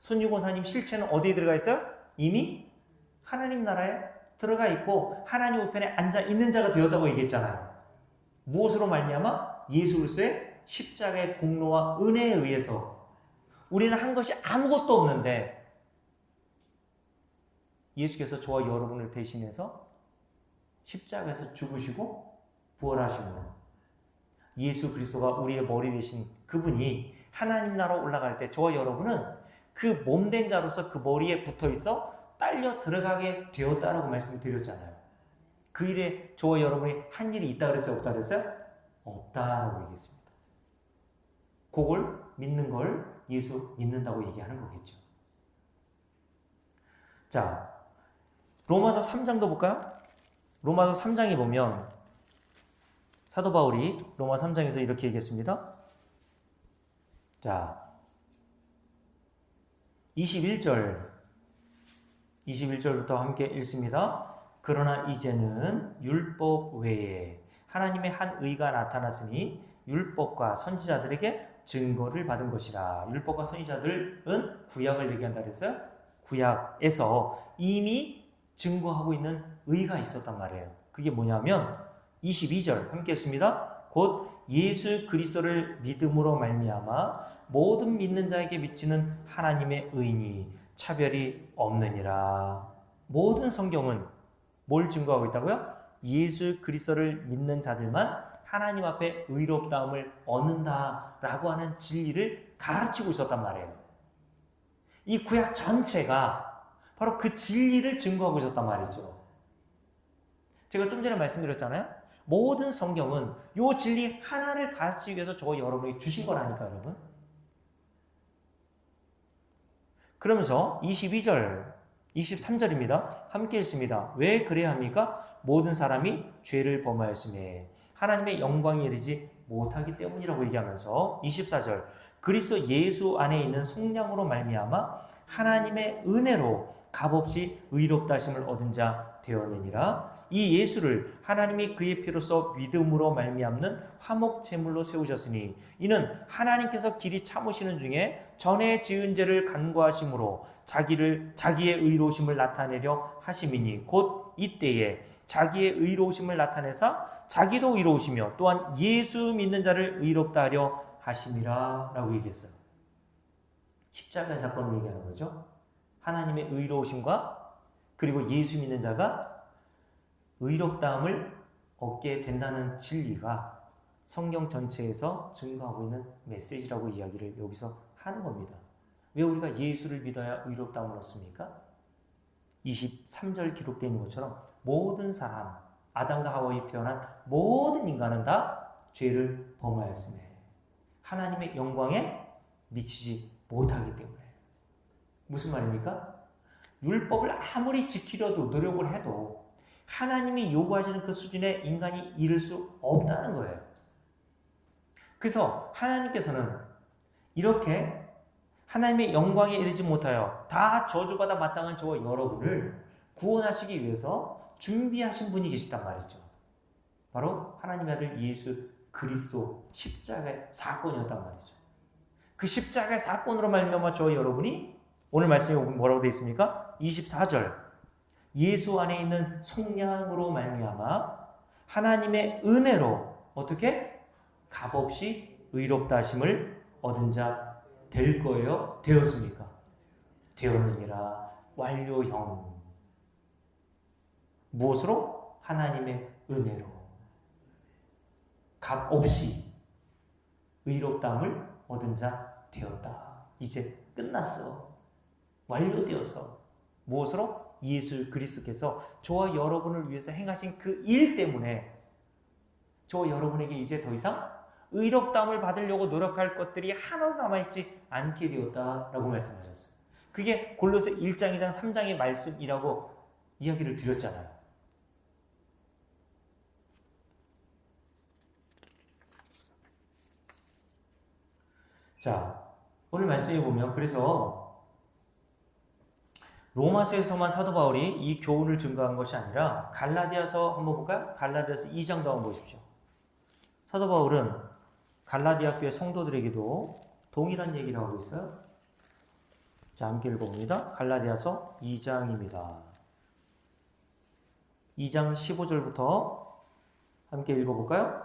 [SPEAKER 1] 손유고사님 실체는 어디에 들어가 있어요? 이미 하나님 나라에 들어가 있고 하나님 우편에 앉아 있는 자가 되었다고 얘기했잖아요. 무엇으로 말미암아? 예수 그리스도의 십자가의 공로와 은혜에 의해서 우리는 한 것이 아무것도 없는데 예수께서 저와 여러분을 대신해서 십자가에서 죽으시고 부활하심으로 예수 그리스도가 우리의 머리 되신 그분이 하나님 나라로 올라갈 때 저와 여러분은 그 몸된 자로서 그 머리에 붙어 있어 딸려 들어가게 되었다라고 말씀드렸잖아요. 그 일에 저와 여러분이 한 일이 있다 그랬어요? 없다 그랬어요? 없다라고 얘기했습니다. 그걸 믿는 걸 예수 믿는다고 얘기하는 거겠죠. 자, 로마서 3장도 볼까요? 로마서 3장에 보면 사도 바울이 로마 3장에서 이렇게 얘기했습니다. 자, 21절부터 함께 읽습니다. 그러나 이제는 율법 외에 하나님의 한 의가 나타났으니 율법과 선지자들에게 증거를 받은 것이라. 율법과 선지자들은 구약을 얘기한다 그랬어요. 구약에서 이미 증거하고 있는 의가 있었단 말이에요. 그게 뭐냐면 22절 함께 했습니다. 곧 예수 그리스도를 믿음으로 말미암아 모든 믿는 자에게 미치는 하나님의 의니 차별이 없느니라. 모든 성경은 뭘 증거하고 있다고요? 예수 그리스도를 믿는 자들만 하나님 앞에 의롭다함을 얻는다라고 하는 진리를 가르치고 있었단 말이에요. 이 구약 전체가 바로 그 진리를 증거하고 있었단 말이죠. 제가 좀 전에 말씀드렸잖아요. 모든 성경은 이 진리 하나를 가르치기 위해서 저와 여러분에게 주신 거라니까 여러분. 그러면서 22절, 23절입니다. 함께 읽습니다. 왜 그래야 합니까? 모든 사람이 죄를 범하였음에 하나님의 영광에 이르지 못하기 때문이라고 얘기하면서 24절 그리스도 예수 안에 있는 속량으로 말미암아 하나님의 은혜로 값없이 의롭다 하심을 얻은 자 되었느니라. 이 예수를 하나님이 그의 피로써 믿음으로 말미암는 화목 제물로 세우셨으니 이는 하나님께서 길이 참으시는 중에 전에 지은 죄를 간구하심으로 자기의 의로우심을 나타내려 하심이니 곧 이때에 자기의 의로우심을 나타내사 자기도 의로우시며 또한 예수 믿는 자를 의롭다 하려 하심이라 라고 얘기했어요. 십자가의 사건을 얘기하는 거죠. 하나님의 의로우심과 그리고 예수 믿는 자가 의롭다함을 얻게 된다는 진리가 성경 전체에서 증거하고 있는 메시지라고 이야기를 여기서 하는 겁니다. 왜 우리가 예수를 믿어야 의롭다함을 얻습니까? 23절 기록되어 있는 것처럼 모든 사람, 아담과 하와에 태어난 모든 인간은 다 죄를 범하였으며 하나님의 영광에 미치지 못하기 때문에. 무슨 말입니까? 율법을 아무리 지키려도 노력을 해도 하나님이 요구하시는 그 수준에 인간이 이를 수 없다는 거예요. 그래서 하나님께서는 이렇게 하나님의 영광에 이르지 못하여 다 저주받아 마땅한 저와 여러분을 구원하시기 위해서 준비하신 분이 계시단 말이죠. 바로 하나님의 아들 예수 그리스도 십자가의 사건이었단 말이죠. 그 십자가의 사건으로 말미암아 저와 여러분이 오늘 말씀에 뭐라고 되어 있습니까? 24절 예수 안에 있는 속량으로 말미암아 하나님의 은혜로 어떻게? 값없이 의롭다 하심을 얻은 자 될 거예요? 되었습니까? 되었느니라. 완료형. 무엇으로? 하나님의 은혜로 값없이 의롭다함을 얻은 자 되었다. 이제 끝났어. 완료되었어. 무엇으로? 예수 그리스도께서 저와 여러분을 위해서 행하신 그 일 때문에 저와 여러분에게 이제 더 이상 의롭다함을 받으려고 노력할 것들이 하나도 남아있지 않게 되었다라고 말씀하셨어요. 그게 골로새 1장, 2장, 3장의 말씀이라고 이야기를 드렸잖아요. 자, 오늘 말씀에 보면 그래서 로마서에서만 사도 바울이 이 교훈을 증거한 것이 아니라 갈라디아서 한번 볼까요? 갈라디아서 2장도 한번 보십시오. 사도 바울은 갈라디아 교회 성도들에게도 동일한 얘기를 하고 있어요. 자, 함께 읽어봅니다. 갈라디아서 2장입니다. 2장 15절부터 함께 읽어볼까요?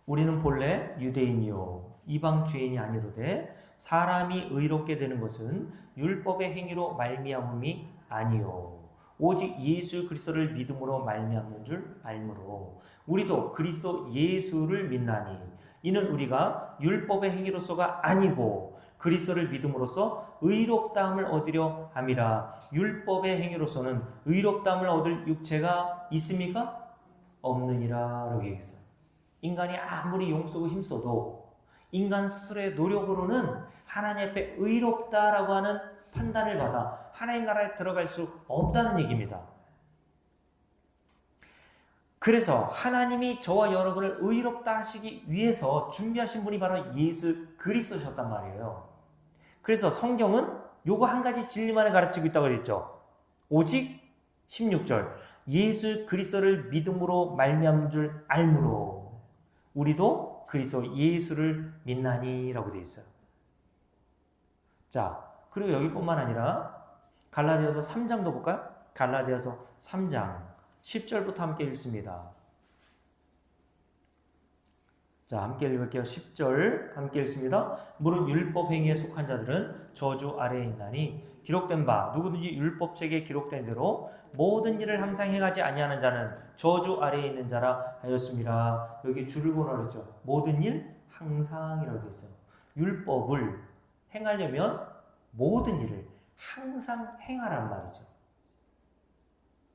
[SPEAKER 1] 우리는 본래 유대인이요 이방 죄인이 아니로되 사람이 의롭게 되는 것은 율법의 행위로 말미암음이 아니요 오직 예수 그리스도를 믿음으로 말미암는 줄 알므로 우리도 그리스도 예수를 믿나니 이는 우리가 율법의 행위로서가 아니고 그리스도를 믿음으로써 의롭다함을 얻으려 함이라. 율법의 행위로서는 의롭다함을 얻을 육체가 있습니까? 없느니라 라고 얘기했어요. 인간이 아무리 용쓰고 힘써도 인간 스스로의 노력으로는 하나님 앞에 의롭다라고 하는 판단을 받아 하나님 나라에 들어갈 수 없다는 얘기입니다. 그래서 하나님이 저와 여러분을 의롭다 하시기 위해서 준비하신 분이 바로 예수 그리스도셨단 말이에요. 그래서 성경은 요거 한 가지 진리만을 가르치고 있다고 그랬죠. 오직 16절 예수 그리스도를 믿음으로 말미암은 줄 알므로 우리도 그리스도 예수를 믿나니라고 되어 있어요. 자, 그리고 여기뿐만 아니라 갈라디아서 3장도 볼까요? 갈라디아서 3장 10절부터 함께 읽습니다. 자, 함께 읽을게요. 10절 함께 읽습니다. 무릇 율법 행위에 속한 자들은 저주 아래에 있나니 기록된 바 누구든지 율법책에 기록된 대로 모든 일을 항상 행하지 아니하는 자는 저주 아래에 있는 자라 하였습니다. 여기 줄을 보내랬죠. 모든 일 항상이라고 되어 있어요. 율법을 행하려면 모든 일을 항상 행하란 말이죠.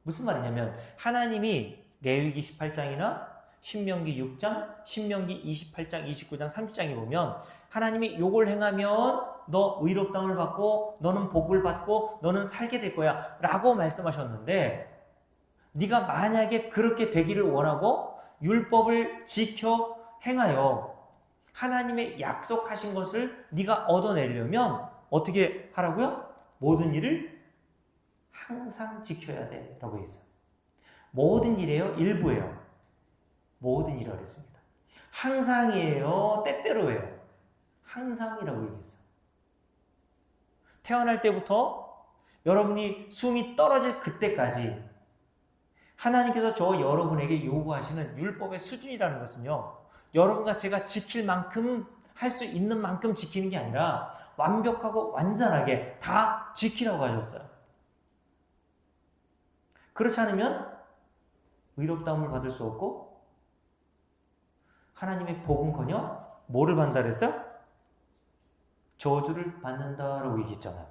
[SPEAKER 1] 무슨 말이냐면 하나님이 레위기 18장이나 신명기 6장, 신명기 28장, 29장, 30장에 보면 하나님이 요걸 행하면 너 의롭다함을 받고 너는 복을 받고 너는 살게 될 거야 라고 말씀하셨는데 네가 만약에 그렇게 되기를 원하고 율법을 지켜 행하여 하나님의 약속하신 것을 네가 얻어내려면 어떻게 하라고요? 모든 일을 항상 지켜야 돼 라고 했어요. 모든 일이에요? 일부예요? 모든 일이라고 했습니다. 항상이에요? 때때로예요? 항상이라고 얘기했어요. 태어날 때부터 여러분이 숨이 떨어질 그때까지 하나님께서 저 여러분에게 요구하시는 율법의 수준이라는 것은요, 여러분과 제가 지킬 만큼 할 수 있는 만큼 지키는 게 아니라 완벽하고 완전하게 다 지키라고 하셨어요. 그렇지 않으면 의롭다함을 받을 수 없고 하나님의 복은커녕 뭐를 받는다 그랬어요? 저주를 받는다라고 얘기했잖아요.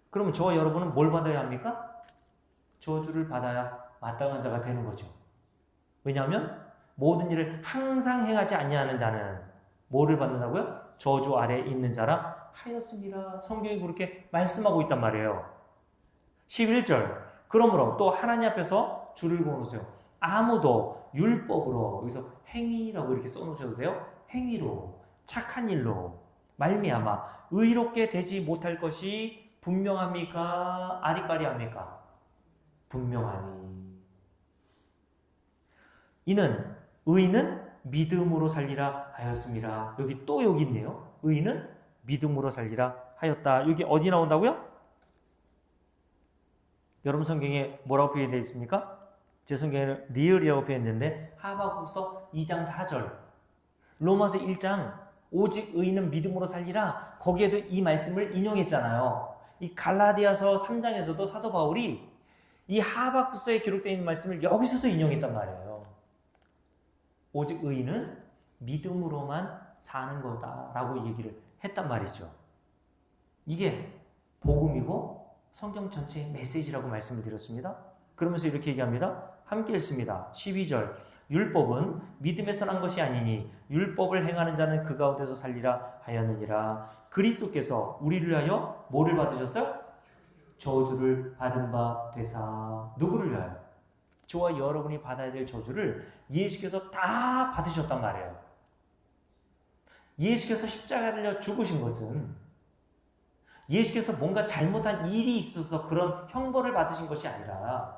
[SPEAKER 1] 그러면 저와 여러분은 뭘 받아야 합니까? 저주를 받아야 마땅한 자가 되는 거죠. 왜냐하면 모든 일을 항상 행하지 아니하는 자는 뭐를 받는다고요? 저주 아래에 있는 자라 하였습니다. 성경이 그렇게 말씀하고 있단 말이에요. 11절 그러므로 또 하나님 앞에서 줄을 그어놓으세요. 아무도 율법으로 여기서 행위라고 이렇게 써놓으셔도 돼요. 행위로 착한 일로 말미암아 의롭게 되지 못할 것이 분명합니까? 아리까리합니까? 분명하니 이는 의인은 믿음으로 살리라 하였습니다. 여기 또 여기 있네요. 의인은 믿음으로 살리라 하였다. 여기 어디 나온다고요? 여러분 성경에 뭐라고 표현되어 있습니까? 제 성경에는 리얼이라고 표현되는데 하박국서 2장 4절 로마서 1장 오직 의인은 믿음으로 살리라 거기에도 이 말씀을 인용했잖아요. 이 갈라디아서 3장에서도 사도 바울이 이 하박국서에 기록되어 있는 말씀을 여기서도 인용했단 말이에요. 오직 의인은 믿음으로만 사는 거다라고 얘기를 했단 말이죠. 이게 복음이고 성경 전체의 메시지라고 말씀을 드렸습니다. 그러면서 이렇게 얘기합니다. 함께 읽습니다. 12절 율법은 믿음에서 난 것이 아니니 율법을 행하는 자는 그 가운데서 살리라 하였느니라. 그리스도께서 우리를 위하여 뭐를 받으셨어요? 저주를 받은 바 되사. 누구를 위하여? 저와 여러분이 받아야 될 저주를 예수께서 다 받으셨단 말이에요. 예수께서 십자가에 달려 죽으신 것은 예수께서 뭔가 잘못한 일이 있어서 그런 형벌을 받으신 것이 아니라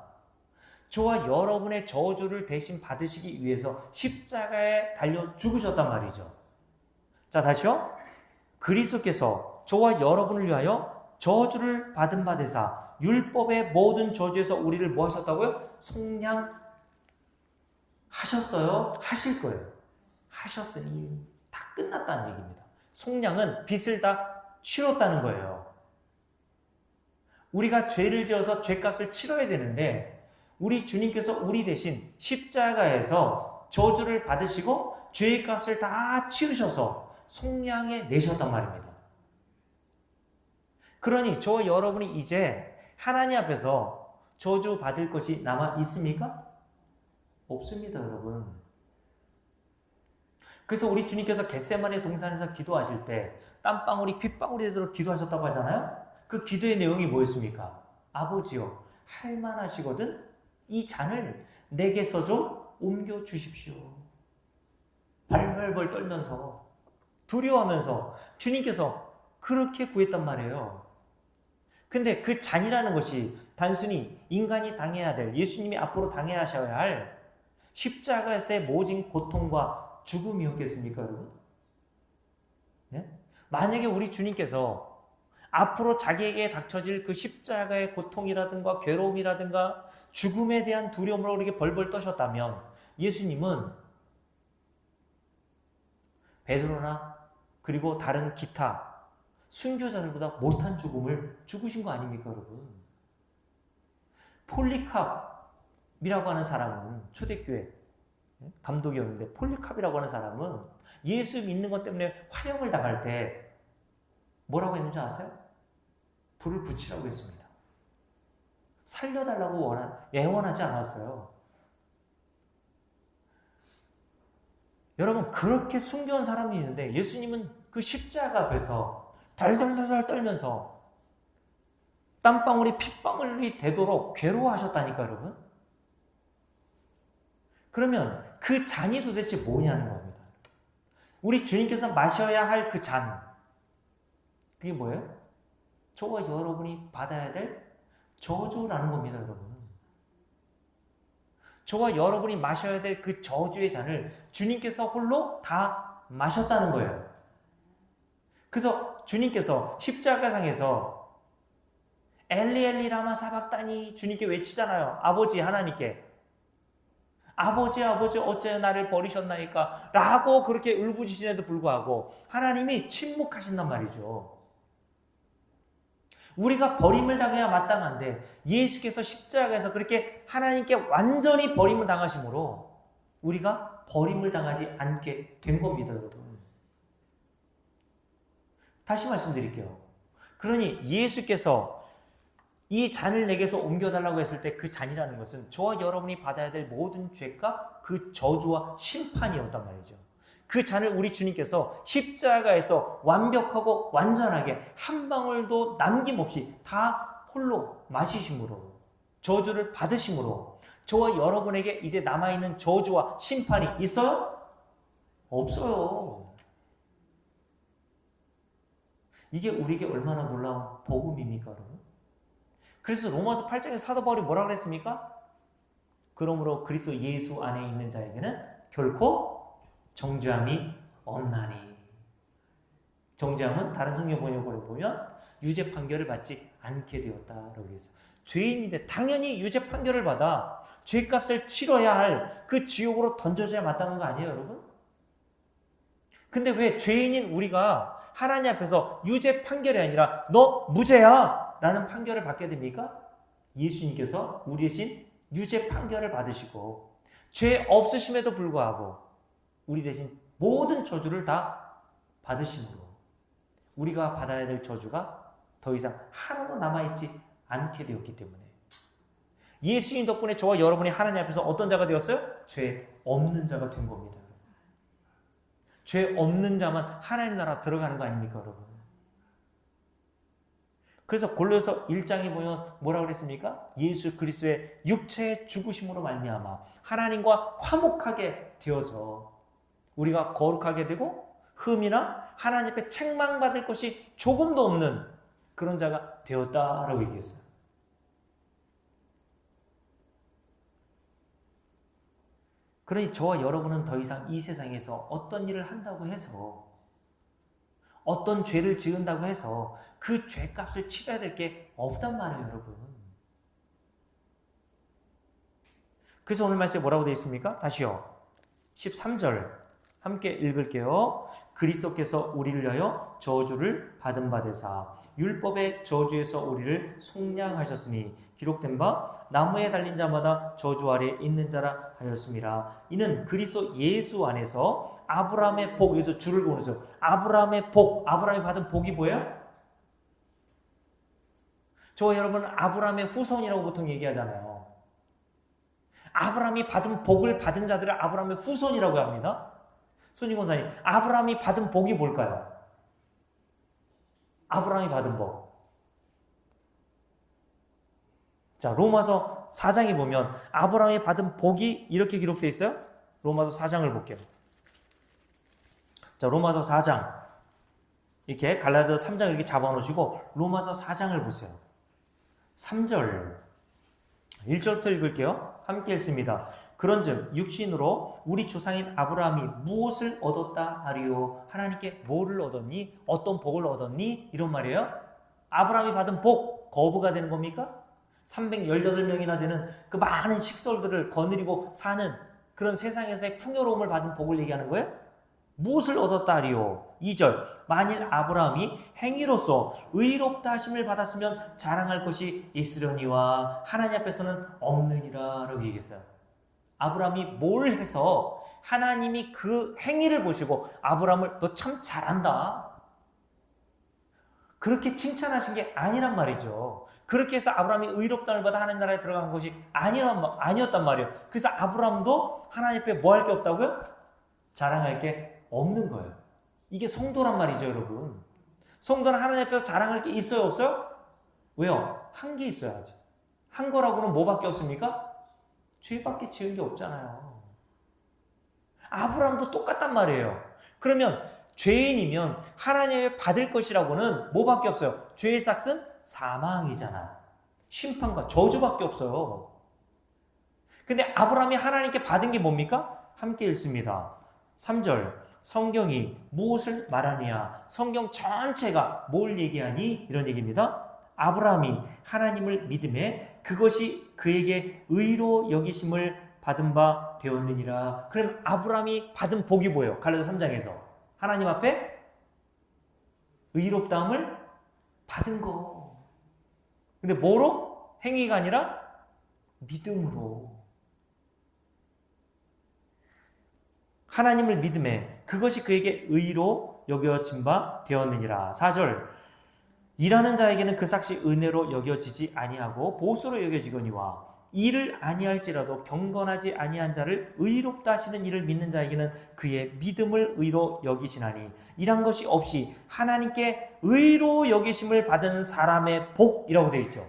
[SPEAKER 1] 저와 여러분의 저주를 대신 받으시기 위해서 십자가에 달려 죽으셨단 말이죠. 자, 다시요. 그리스도께서 저와 여러분을 위하여 저주를 받은 바 되사 율법의 모든 저주에서 우리를 뭐 하셨다고요? 속량하셨어요? 하실 거예요. 하셨으니 다 끝났다는 얘기입니다. 속량은 빚을 다 치렀다는 거예요. 우리가 죄를 지어서 죄값을 치러야 되는데 우리 주님께서 우리 대신 십자가에서 저주를 받으시고 죄의 값을 다 치르셔서 속량해 내셨단 말입니다. 그러니 저와 여러분이 이제 하나님 앞에서 저주 받을 것이 남아 있습니까? 없습니다, 여러분. 그래서 우리 주님께서 겟세마네 동산에서 기도하실 때 땀방울이 핏방울이 되도록 기도하셨다고 하잖아요. 그 기도의 내용이 뭐였습니까? 아버지요, 할만하시거든 이 잔을 내게서 좀 옮겨 주십시오. 벌벌벌 떨면서 두려워하면서 주님께서 그렇게 구했단 말이에요. 근데 그 잔이라는 것이 단순히 인간이 당해야 될, 예수님이 앞으로 당해야 하셔야 할 십자가에서의 모진 고통과 죽음이었겠습니까, 여러분? 네? 만약에 우리 주님께서 앞으로 자기에게 닥쳐질 그 십자가의 고통이라든가 괴로움이라든가 죽음에 대한 두려움으로 이렇게 벌벌 떠셨다면 예수님은 베드로나 그리고 다른 기타 순교자들보다 못한 죽음을 죽으신 거 아닙니까, 여러분? 폴리캅이라고 하는 사람은 초대교회 감독이었는데 폴리캅이라고 하는 사람은 예수 믿는 것 때문에 화형을 당할 때 뭐라고 했는지 아세요? 불을 붙이라고 했습니다. 살려달라고 애원하지 않았어요. 여러분, 그렇게 순교한 사람이 있는데 예수님은 그 십자가 앞에서 덜덜덜 떨면서 땀방울이 핏방울이 되도록 괴로워하셨다니까, 여러분. 그러면 그 잔이 도대체 뭐냐는 겁니다. 우리 주님께서 마셔야 할 그 잔, 그게 뭐예요? 저와 여러분이 받아야 될 저주라는 겁니다, 여러분. 저와 여러분이 마셔야 될 그 저주의 잔을 주님께서 홀로 다 마셨다는 거예요. 그래서 주님께서 십자가상에서 엘리 엘리 라마 사박다니 주님께 외치잖아요. 아버지 하나님께. 아버지 아버지 어째 나를 버리셨나이까 라고 그렇게 울부짖으심에도 불구하고 하나님이 침묵하신단 말이죠. 우리가 버림을 당해야 마땅한데 예수께서 십자가에서 그렇게 하나님께 완전히 버림을 당하심으로 우리가 버림을 당하지 않게 된 겁니다, 여러분. 다시 말씀드릴게요. 그러니 예수께서 이 잔을 내게서 옮겨달라고 했을 때 그 잔이라는 것은 저와 여러분이 받아야 될 모든 죄가 그 저주와 심판이었단 말이죠. 그 잔을 우리 주님께서 십자가에서 완벽하고 완전하게 한 방울도 남김없이 다 홀로 마시심으로 저주를 받으심으로 저와 여러분에게 이제 남아있는 저주와 심판이 있어요? 없어요. 이게 우리에게 얼마나 놀라운 복음입니까, 여러분? 그래서 로마서 8장에 사도 바울이 뭐라고 그랬습니까? 그러므로 그리스도 예수 안에 있는 자에게는 결코 정죄함이 없나니. 정죄함은 다른 성경 번역으로 보면 유죄 판결을 받지 않게 되었다라고 했어요. 죄인인데 당연히 유죄 판결을 받아 죄값을 치러야 할 그 지옥으로 던져져야 마땅한 거 아니에요, 여러분? 근데 왜 죄인인 우리가 하나님 앞에서 유죄 판결이 아니라 너 무죄야 라는 판결을 받게 됩니까? 예수님께서 우리 대신 유죄 판결을 받으시고 죄 없으심에도 불구하고 우리 대신 모든 저주를 다 받으심으로 우리가 받아야 될 저주가 더 이상 하나도 남아있지 않게 되었기 때문에 예수님 덕분에 저와 여러분이 하나님 앞에서 어떤 자가 되었어요? 죄 없는 자가 된 겁니다. 죄 없는 자만 하나님 나라 들어가는 거 아닙니까, 여러분? 그래서 골로새 1장에 보면 뭐라고 그랬습니까? 예수 그리스도의 육체의 죽으심으로 말미암아 하나님과 화목하게 되어서 우리가 거룩하게 되고 흠이나 하나님 앞에 책망받을 것이 조금도 없는 그런 자가 되었다라고 얘기했어요. 그러니 저와 여러분은 더 이상 이 세상에서 어떤 일을 한다고 해서 어떤 죄를 지은다고 해서 그 죄값을 치러야 될 게 없단 말이에요, 여러분. 그래서 오늘 말씀에 뭐라고 되어 있습니까? 다시요. 13절 함께 읽을게요. 그리스도께서 우리를 위하여 저주를 받은 바 되사 율법의 저주에서 우리를 속량하셨으니 기록된 바 나무에 달린 자마다 저주 아래 있는 자라 하였습니다. 이는 그리스도 예수 안에서 아브라함의 복, 여기서 줄을 그어놓으세요. 아브라함의 복, 아브라함이 받은 복이 뭐예요? 저와 여러분은 아브라함의 후손이라고 보통 얘기하잖아요. 아브라함이 받은 복을 받은 자들을 아브라함의 후손이라고 합니다. 손님 권사님, 아브라함이 받은 복이 뭘까요? 아브라함이 받은 복. 자, 로마서 4장에 보면 아브라함이 받은 복이 이렇게 기록되어 있어요. 로마서 4장을 볼게요. 자, 로마서 4장. 이렇게 갈라디아 3장 이렇게 잡아놓으시고 로마서 4장을 보세요. 3절 1절부터 읽을게요. 함께 읽습니다. 그런즉 육신으로 우리 조상인 아브라함이 무엇을 얻었다 하리요? 하나님께 뭐를 얻었니? 어떤 복을 얻었니? 이런 말이에요. 아브라함이 받은 복 거부가 되는 겁니까? 318명이나 되는 그 많은 식솔들을 거느리고 사는 그런 세상에서의 풍요로움을 받은 복을 얘기하는 거예요? 무엇을 얻었다 하리요? 2절 만일 아브라함이 행위로서 의롭다 하심을 받았으면 자랑할 것이 있으려니와 하나님 앞에서는 없느니라 라고 얘기했어요. 아브라함이 뭘 해서 하나님이 그 행위를 보시고 아브라함을 너 참 잘한다 그렇게 칭찬하신 게 아니란 말이죠. 그렇게 해서 아브라함이 의롭다를 받아 하나님 나라에 들어간 것이 아니었단 말이에요. 그래서 아브라함도 하나님 앞에 뭐 할 게 없다고요? 자랑할 게 없는 거예요. 이게 성도란 말이죠, 여러분. 성도는 하나님 앞에서 자랑할 게 있어요, 없어요? 왜요? 한 게 있어야죠. 한 거라고는 뭐밖에 없습니까? 죄밖에 지은 게 없잖아요. 아브라함도 똑같단 말이에요. 그러면 죄인이면 하나님의 받을 것이라고는 뭐밖에 없어요? 죄의 삭은 사망이잖아. 심판과 저주밖에 없어요. 근데 아브라함이 하나님께 받은 게 뭡니까? 함께 읽습니다. 3절 성경이 무엇을 말하느냐? 성경 전체가 뭘 얘기하니? 이런 얘기입니다. 아브라함이 하나님을 믿음에 그것이 그에게 의로 여기심을 받은 바 되었느니라. 그럼 아브라함이 받은 복이 뭐예요? 갈라디아 3장에서 하나님 앞에 의롭다함을 받은 거. 근데 뭐로? 행위가 아니라 믿음으로. 하나님을 믿음에 그것이 그에게 의로 여겨진 바 되었느니라. 4절 일하는 자에게는 그 삭시 은혜로 여겨지지 아니하고 보수로 여겨지거니와 이를 아니할지라도 경건하지 아니한 자를 의롭다 하시는 이를 믿는 자에게는 그의 믿음을 의로 여기시나니 이란 것이 없이 하나님께 의로 여기심을 받은 사람의 복이라고 되어 있죠.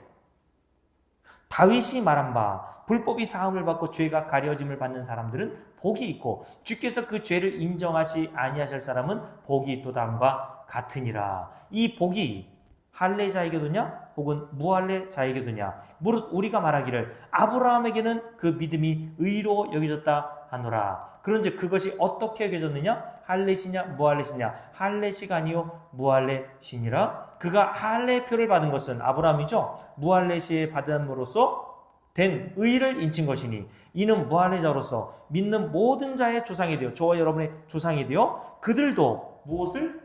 [SPEAKER 1] 다윗이 말한 바 불법이 사함을 받고 죄가 가려짐을 받는 사람들은 복이 있고 주께서 그 죄를 인정하지 아니하실 사람은 복이 있도다함과 같으니라. 이 복이 할례자에게도냐 혹은 무할례자에게도냐 무릇 우리가 말하기를 아브라함에게는 그 믿음이 의로 여겨졌다 하노라. 그런즉 그것이 어떻게 여겨졌느냐? 할례시냐 무할례시냐? 할례시가 아니요 무할례시니라. 그가 할례표를 받은 것은 아브라함이죠. 무할례시에 받음으로써 된 의를 인친 것이니 이는 무할례자로서 믿는 모든 자의 조상이 되어 저와 여러분의 조상이 되어 그들도 무엇을?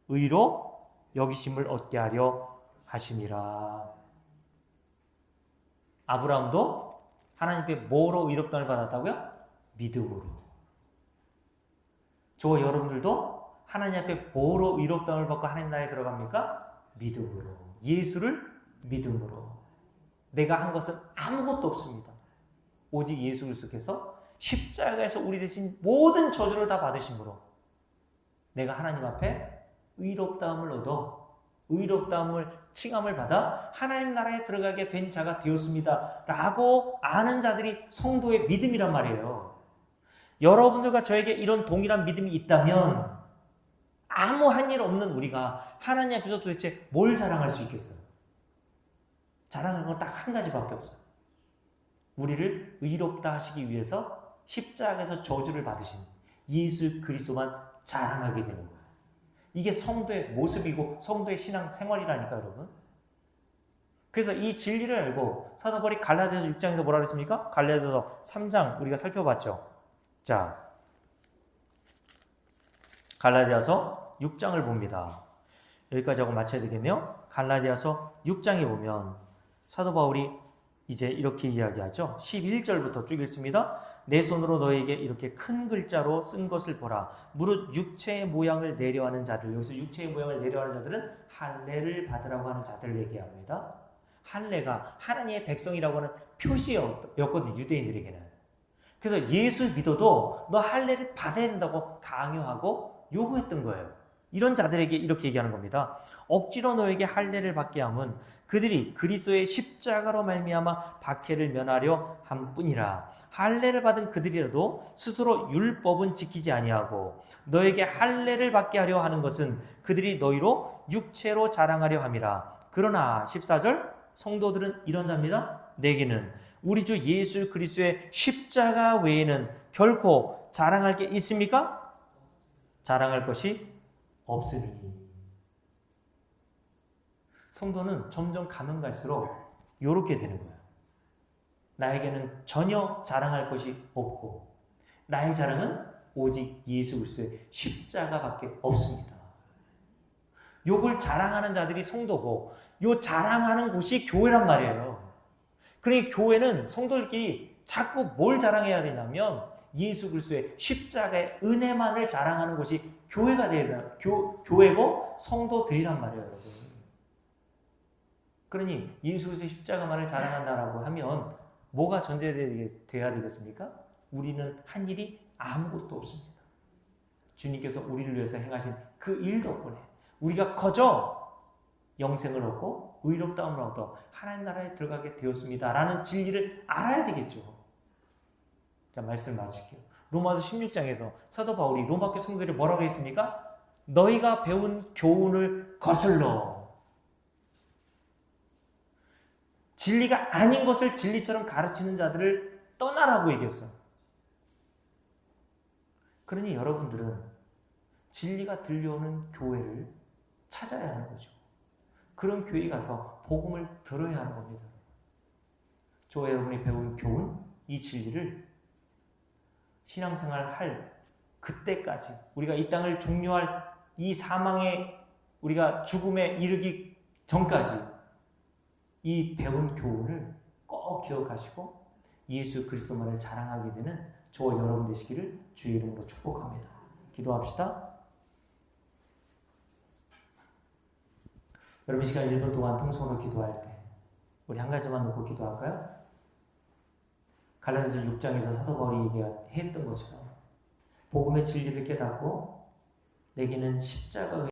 [SPEAKER 1] 의로 여기심을 얻게 하려 하심이라. 아브라함도 하나님께 뭐로 의롭다함을 받았다고요? 믿음으로. 저와 여러분들도 하나님 앞에 뭐로 의롭다함을 받고 하나님 나라에 들어갑니까? 믿음으로. 예수를 믿음으로. 내가 한 것은 아무것도 없습니다. 오직 예수 그리스도께서 십자가에서 우리 대신 모든 저주를 다 받으심으로 내가 하나님 앞에 의롭다함을 얻어 의롭다함을 칭함을 받아 하나님 나라에 들어가게 된 자가 되었습니다 라고 아는 자들이 성도의 믿음이란 말이에요. 여러분들과 저에게 이런 동일한 믿음이 있다면 아무 한 일 없는 우리가 하나님 앞에서 도대체 뭘 자랑할 수 있겠어요? 자랑할 건 딱 한 가지밖에 없어요. 우리를 의롭다 하시기 위해서 십자가에서 저주를 받으신 예수 그리스도만 자랑하게 되는 거예요. 이게 성도의 모습이고 성도의 신앙 생활이라니까 여러분. 그래서 이 진리를 알고 사도 바울이 갈라디아서 6장에서 뭐라 그랬습니까? 갈라디아서 3장 우리가 살펴봤죠. 자, 갈라디아서 6장을 봅니다. 여기까지 하고 마쳐야 되겠네요. 갈라디아서 6장에 보면 사도 바울이 이제 이렇게 이야기하죠. 11절부터 쭉 읽습니다. 내 손으로 너에게 이렇게 큰 글자로 쓴 것을 보라. 무릇 육체의 모양을 내려하는 자들, 여기서 육체의 모양을 내려하는 자들은 할례를 받으라고 하는 자들을 얘기합니다. 할례가 하나님의 백성이라고 하는 표시였거든요, 유대인들에게는. 그래서 예수 믿어도 너 할례를 받아야 된다고 강요하고 요구했던 거예요. 이런 자들에게 이렇게 얘기하는 겁니다. 억지로 너에게 할례를 받게 함은 그들이 그리스도의 십자가로 말미암아 박해를 면하려 함뿐이라. 할례를 받은 그들이라도 스스로 율법은 지키지 아니하고 너에게 할례를 받게 하려 하는 것은 그들이 너희로 육체로 자랑하려 함이라. 그러나 14절 성도들은 이런 자입니다. 내게는 우리 주 예수 그리스도의 십자가 외에는 결코 자랑할 게 있습니까? 자랑할 것이 없으니. 성도는 점점 가면 갈수록 이렇게 되는 거예요. 나에게는 전혀 자랑할 것이 없고 나의 자랑은 오직 예수 그리스도의 십자가밖에 없습니다. 요걸 자랑하는 자들이 성도고 요 자랑하는 곳이 교회란 말이에요. 그러니 교회는 성도들끼리 자꾸 뭘 자랑해야 되냐면 예수 그리스도의 십자가의 은혜만을 자랑하는 곳이 교회가 되는 교회고 성도들이란 말이에요, 여러분. 그러니 예수 그리스도의 십자가만을 자랑한다라고 하면 뭐가 전제되어야 되겠습니까? 우리는 한 일이 아무것도 없습니다. 주님께서 우리를 위해서 행하신 그 일 덕분에 우리가 거저 영생을 얻고 의롭다함을 얻어 하나님 나라에 들어가게 되었습니다 라는 진리를 알아야 되겠죠. 자, 말씀 마칠게요. 로마서 16장에서 사도 바울이 로마교회 성도들이 뭐라고 했습니까? 너희가 배운 교훈을 거슬러 진리가 아닌 것을 진리처럼 가르치는 자들을 떠나라고 얘기했어요. 그러니 여러분들은 진리가 들려오는 교회를 찾아야 하는 거죠. 그런 교회에 가서 복음을 들어야 하는 겁니다. 저와 여러분이 배운 교훈, 이 진리를 신앙생활 할 그때까지 우리가 이 땅을 종료할 이 사망의 우리가 죽음에 이르기 전까지 이 배운 교훈을 꼭 기억하시고 예수 그리스도만을 자랑하게 되는 저와 여러분 되시기를 주의 이름으로 축복합니다. 기도합시다. 여러분 시간 1분 동안 통성으로 기도할 때 우리 한 가지만 놓고 기도할까요? 갈라디아서 6장에서 사도 바울이 얘기했던 것처럼 복음의 진리를 깨닫고 내게는 십자가